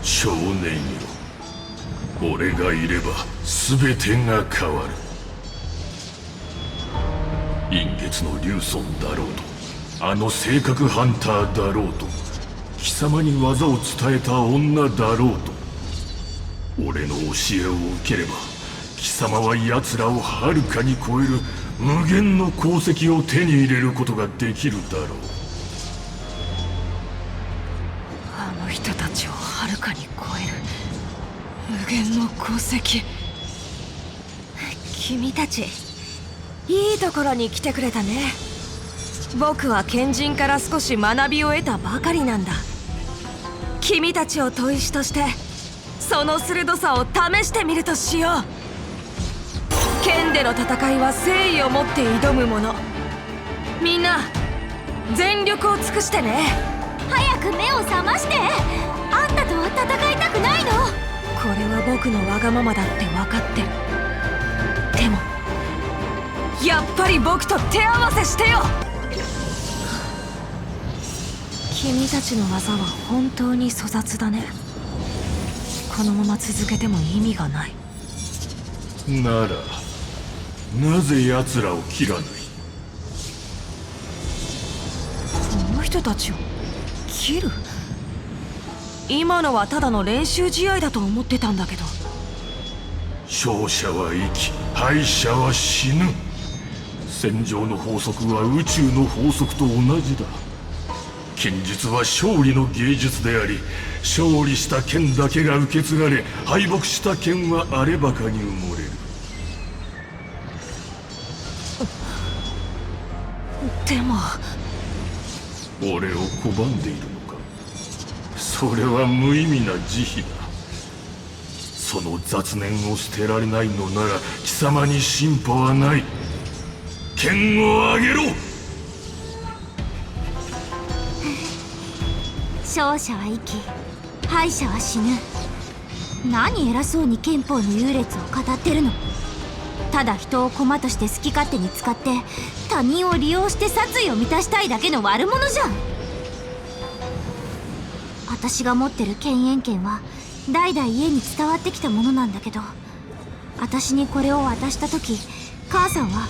少年よ、俺がいれば全てが変わる。陰月の竜尊だろうと、あの性格ハンターだろうと、貴様に技を伝えた女だろうと、俺の教えを受ければ貴様は奴らをはるかに超える無限の功績を手に入れることができるだろう。あの人たちをはるかに超える無限の功績。君たちいいところに来てくれたね。僕は賢人から少し学びを得たばかりなんだ。君たちを砥石としてその鋭さを試してみるとしよう。剣での戦いは誠意を持って挑むもの。みんな全力を尽くしてね。早く目を覚まして。あんたとは戦いたくないの。これは僕のわがままだって分かってる。でもやっぱり僕と手合わせしてよ。君たちの技は本当に粗雑だね。このまま続けても意味がない。ならなぜ奴らを切らない？この人たちを切る？今のはただの練習試合だと思ってたんだけど。勝者は生き、敗者は死ぬ。戦場の法則は宇宙の法則と同じだ。剣術は勝利の芸術であり、勝利した剣だけが受け継がれ、敗北した剣はあればかに埋もれる。でも俺を拒んでいるのか。それは無意味な慈悲だ。その雑念を捨てられないのなら貴様に進歩はない。剣を上げろ。勝者は生き、敗者は死ぬ。何偉そうに憲法の優劣を語ってるの。ただ人を駒として好き勝手に使って他人を利用して殺意を満たしたいだけの悪者じゃん。私が持ってる剣遠剣は代々家に伝わってきたものなんだけど、私にこれを渡した時、母さんは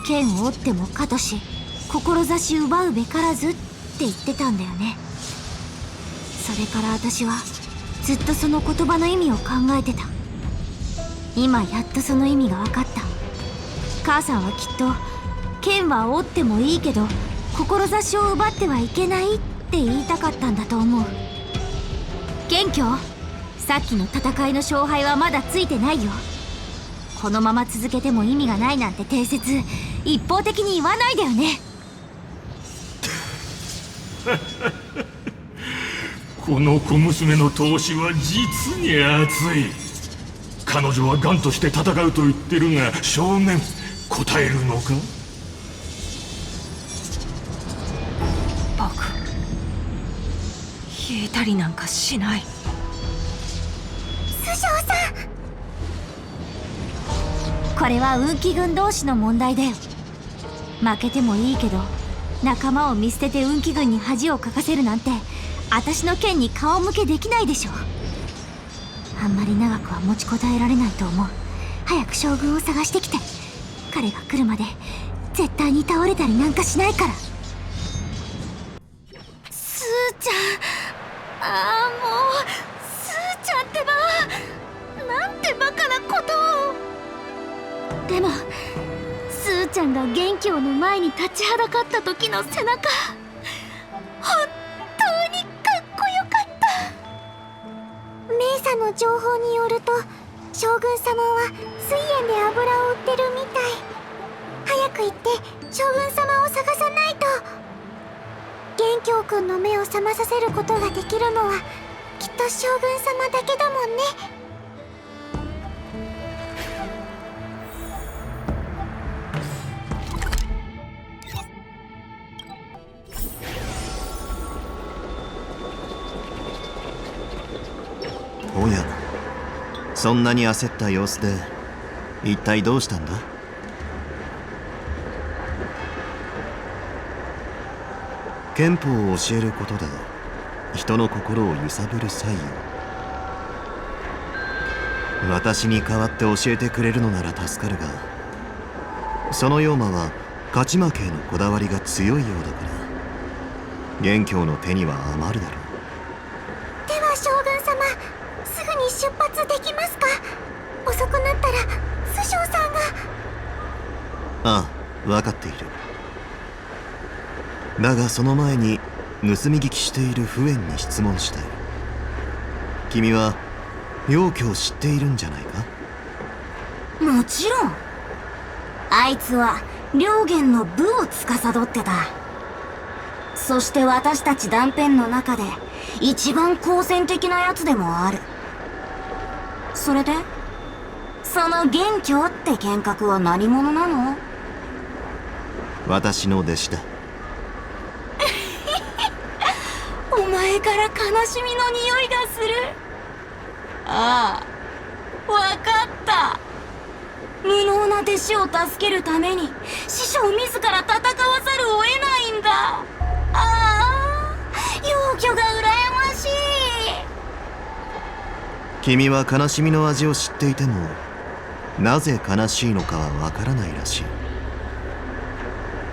剣を折ってもかとし志奪うべからずって言ってたんだよね。それから私はずっとその言葉の意味を考えてた。今やっとその意味が分かった。母さんはきっと剣は折ってもいいけど志を奪ってはいけないって言いたかったんだと思う。謙虚、さっきの戦いの勝敗はまだついてないよ。このまま続けても意味がないなんて定説一方的に言わないでよね。この小娘の闘志は実に熱い。彼女は頑として戦うと言ってるが、少年、答えるのか？僕引いたりなんかしない。師匠さん、これは運気軍同士の問題だよ。負けてもいいけど仲間を見捨てて運気軍に恥をかかせるなんて私の剣に顔向けできないでしょ。あんまり長くは持ちこたえられないと思う。早く将軍を探してきて。彼が来るまで絶対に倒れたりなんかしないから。スーちゃん、ああもうスーちゃんってば、なんてバカなことを。でもスーちゃんが元気をの前に立ちはだかった時の背中、本当にかっこよかった。メイさんの情報によると将軍様は水煙で油を売ってるみたい。早く行って将軍様を探さないと。元凶くんの目を覚まさせることができるのはきっと将軍様だけだもんね。おや、そんなに焦った様子で一体どうしたんだ？憲法を教えることで人の心を揺さぶる作用。私に代わって教えてくれるのなら助かるが、その妖魔は勝ち負けへのこだわりが強いようだから元凶の手には余るだろう。では将軍様、すぐに出発できますか？遅くなったら師匠さんが。ああ、分かっている。だがその前に盗み聞きしているフエンに質問したい。君は妖気を知っているんじゃないか？もちろん。あいつは両元の部を司ってた。そして私たち断片の中で一番好戦的なやつでもある。それでその元凶って剣客は何者なの？私の弟子だ。お前から悲しみの匂いがする。ああ、わかった。無能な弟子を助けるために師匠自ら戦わざるを得ないんだ。ああ、妖気が羨ましい。君は悲しみの味を知っていてもなぜ悲しいのかはわからないらしい。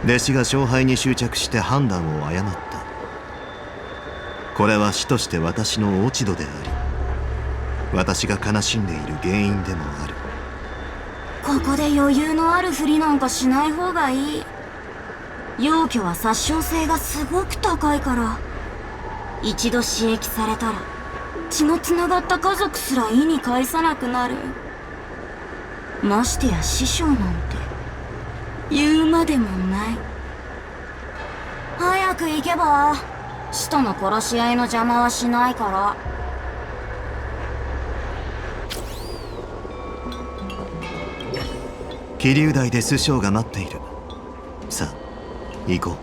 弟子が勝敗に執着して判断を誤った。これは師として私の落ち度であり、私が悲しんでいる原因でもある。ここで余裕のあるふりなんかしない方がいい。妖気は殺傷性がすごく高いから、一度刺激されたら血のつながった家族すら意に介さなくなる。ましてや師匠なんて言うまでもない。早く行けば師との殺し合いの邪魔はしないから。桐生台で師匠が待っている。さあ行こう。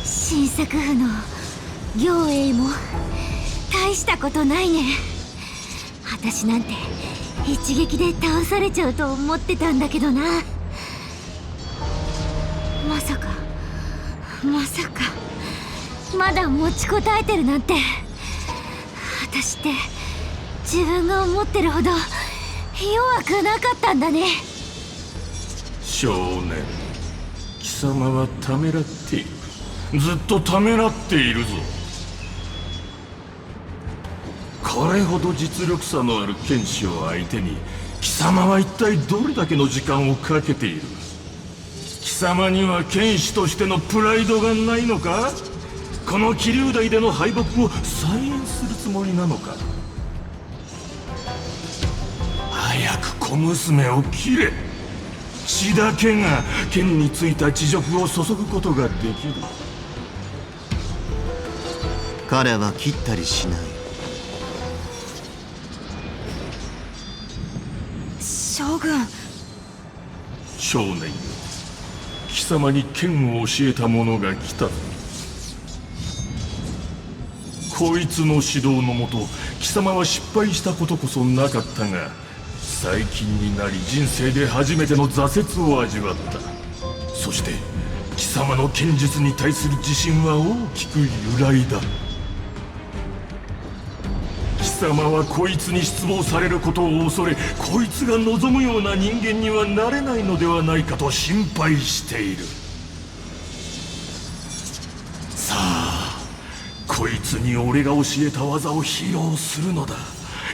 新作府の行栄も大したことないね。私なんて一撃で倒されちゃうと思ってたんだけどな。まさかまだ持ちこたえてるなんて。私って自分が思ってるほど弱くなかったんだね。少年、貴様はためらっている。ずっとためらっているぞ。これほど実力差のある剣士を相手に貴様は一体どれだけの時間をかけている？貴様には剣士としてのプライドがないのか？この桐生台での敗北を再演するつもりなのか？早く小娘を切れ。血だけが剣についた恥辱を注ぐことができる。彼は切ったりしない。将軍。少年よ、貴様に剣を教えた者が来たぞ。こいつの指導のもと貴様は失敗したことこそなかったが、最近になり人生で初めての挫折を味わった。そして貴様の剣術に対する自信は大きく揺らいだ。貴様はこいつに失望されることを恐れ、こいつが望むような人間にはなれないのではないかと心配している。さあ、こいつに俺が教えた技を披露するのだ。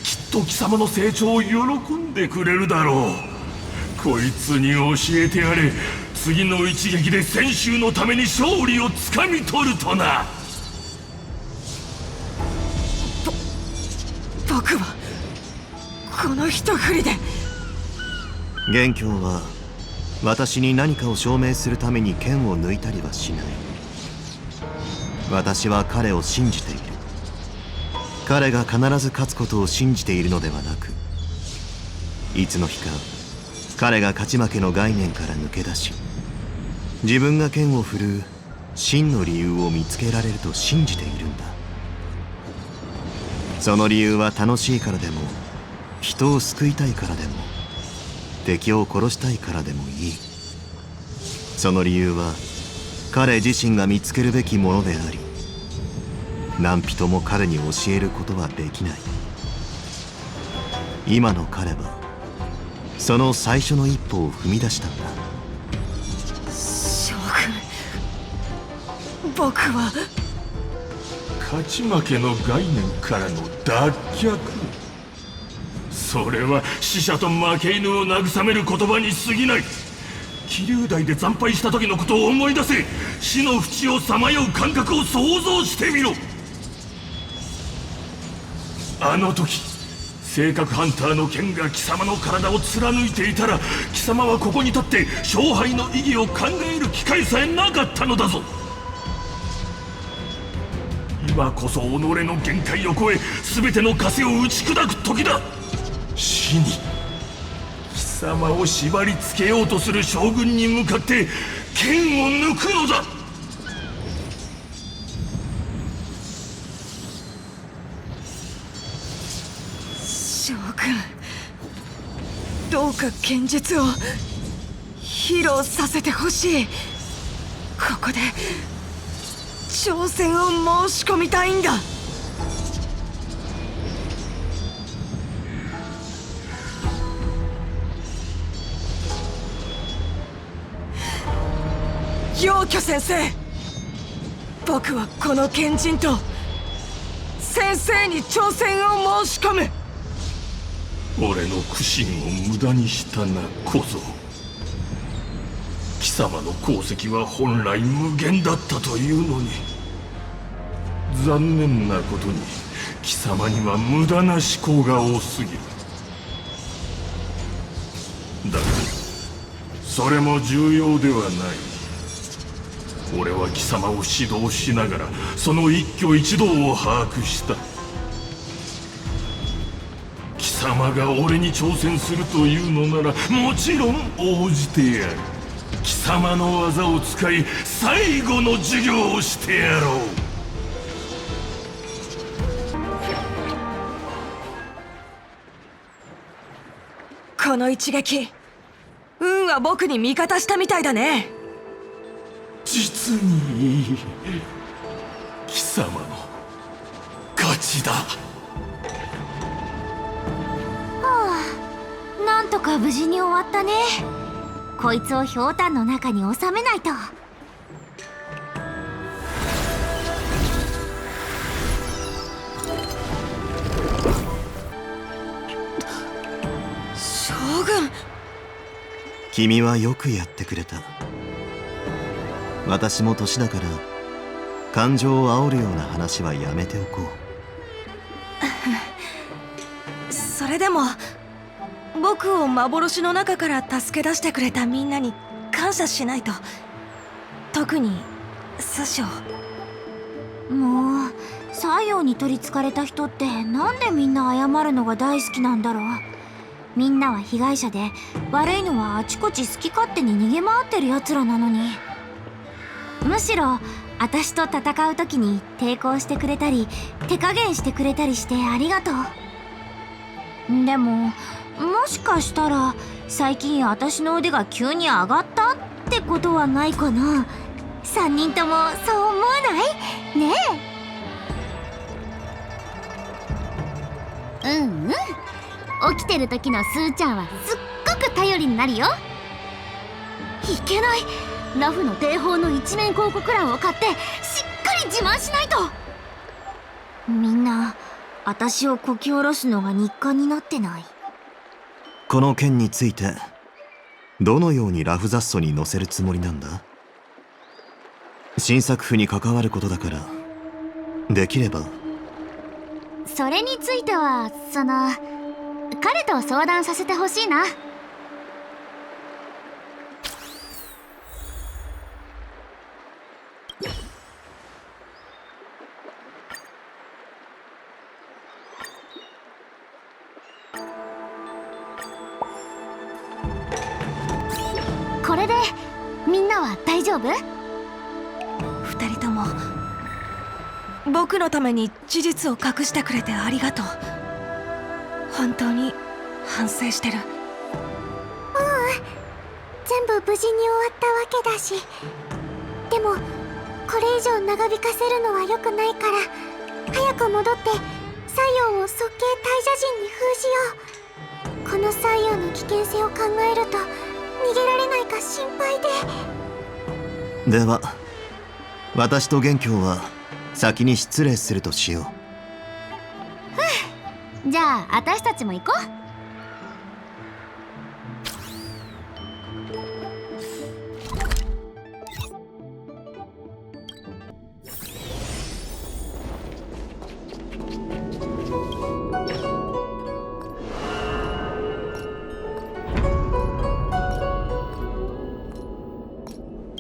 きっと貴様の成長を喜んでくれるだろう。こいつに教えてやれ。次の一撃で泉州のために勝利をつかみ取るとな。僕はこの一振りで。元凶は私に何かを証明するために剣を抜いたりはしない。私は彼を信じている。彼が必ず勝つことを信じているのではなく、いつの日か彼が勝ち負けの概念から抜け出し、自分が剣を振るう真の理由を見つけられると信じているんだ。その理由は楽しいからでも、人を救いたいからでも、敵を殺したいからでもいい。その理由は彼自身が見つけるべきものであり、何人も彼に教えることはできない。今の彼はその最初の一歩を踏み出したんだ。将軍、僕は勝ち負けの概念からの脱却。それは死者と負け犬を慰める言葉に過ぎない。桐生台で惨敗した時のことを思い出せ。死の淵をさまよう感覚を想像してみろ。あの時性格ハンターの剣が貴様の体を貫いていたら、貴様はここに立って勝敗の意義を考える機会さえなかったのだぞ。今こそ己の限界を超え、全ての枷を打ち砕く時だ。死に貴様を縛り付けようとする将軍に向かって剣を抜くのだ。将軍、どうか剣術を披露させてほしい。ここで挑戦を申し込みたいんだ。陽巨先生、僕はこの剣人と先生に挑戦を申し込む。俺の苦心を無駄にしたな小僧。貴様の功績は本来無限だったというのに、残念なことに貴様には無駄な思考が多すぎる。だがそれも重要ではない。俺は貴様を指導しながらその一挙一動を把握した。貴様が俺に挑戦するというのならもちろん応じてやる。貴様の技を使い最後の授業をしてやろう。この一撃、運は僕に味方したみたいだね。実にいい。貴様の勝ちだ。なんとか無事に終わったね。こいつをひょうたんの中に収めないと。将軍、君はよくやってくれた。私も年だから感情を煽るような話はやめておこう。それでも僕を幻の中から助け出してくれたみんなに感謝しないと。特に師匠。もう西洋に取りつかれた人ってなんでみんな謝るのが大好きなんだろう。みんなは被害者で、悪いのはあちこち好き勝手に逃げ回ってるやつらなのに。むしろ私と戦う時に抵抗してくれたり手加減してくれたりしてありがとう。でももしかしたら最近私の腕が急に上がったってことはないかな。3人ともそう思わないねうんうん。起きてる時のスーちゃんはすっごく頼りになるよ。いけない、ラフの定法の一面広告欄を買ってしっかり自慢しないと。みんな私をこき下ろすのが日課になってない？この件についてどのようにラフ雑書に載せるつもりなんだ？新作譜に関わることだから、できれば。それについては彼と相談させてほしいな。れでみんなは大丈夫？二人とも僕のために事実を隠してくれてありがとう。本当に反省してる。全部無事に終わったわけだし。でもこれ以上長引かせるのは良くないから、早く戻って西洋を速慶大蛇陣に封じよう。この西洋の危険性を考えると逃げられないか心配で。では私と元凶は先に失礼するとしよう。じゃあ私たちも行こう。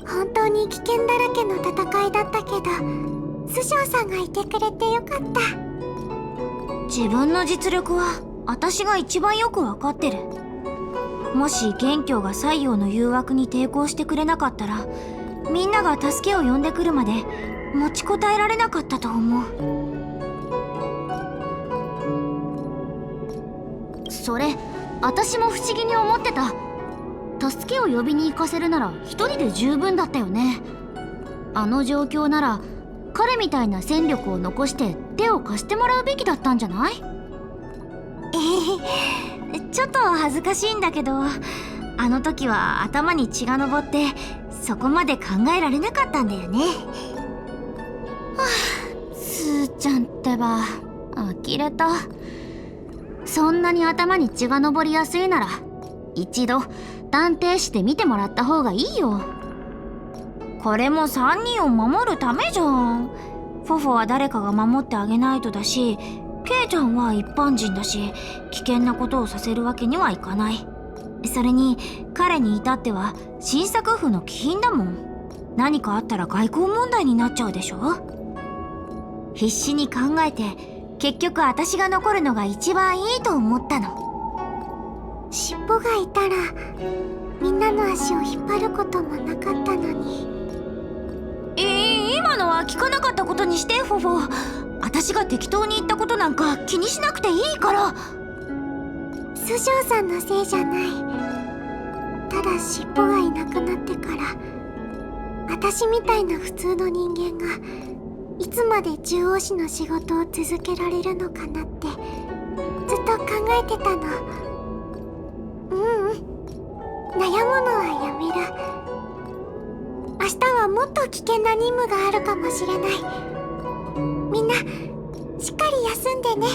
本当に危険だらけの戦いだったけど、師匠さんがいてくれてよかった。自分の実力は私が一番よくわかってる。もし元凶が西洋の誘惑に抵抗してくれなかったら、みんなが助けを呼んでくるまで持ちこたえられなかったと思う。それ私も不思議に思ってた。助けを呼びに行かせるなら一人で十分だったよね。あの状況なら彼みたいな戦力を残して手を貸してもらうべきだったんじゃない？ちょっと恥ずかしいんだけど、あの時は頭に血が上ってそこまで考えられなかったんだよね。すーちゃんってば呆れた。そんなに頭に血が上りやすいなら一度探偵して見てもらった方がいいよ。これも3人を守るためじゃん。フォフォは誰かが守ってあげないとだし、ケイちゃんは一般人だし、危険なことをさせるわけにはいかない。それに彼に至っては新作府の貴賓だもん。何かあったら外交問題になっちゃうでしょ。必死に考えて結局私が残るのが一番いいと思ったの。尻尾がいたらみんなの足を引っ張ることもなかったのに。今のは聞かなかったことにして、フォフォ。私が適当に言ったことなんか気にしなくていいから。師匠さんのせいじゃない。ただ尻尾がいなくなってから私みたいな普通の人間がいつまで獣王師の仕事を続けられるのかなってずっと考えてたの。悩むのはやめる。明日はもっと危険な任務があるかもしれない。みんなしっかり休んでね。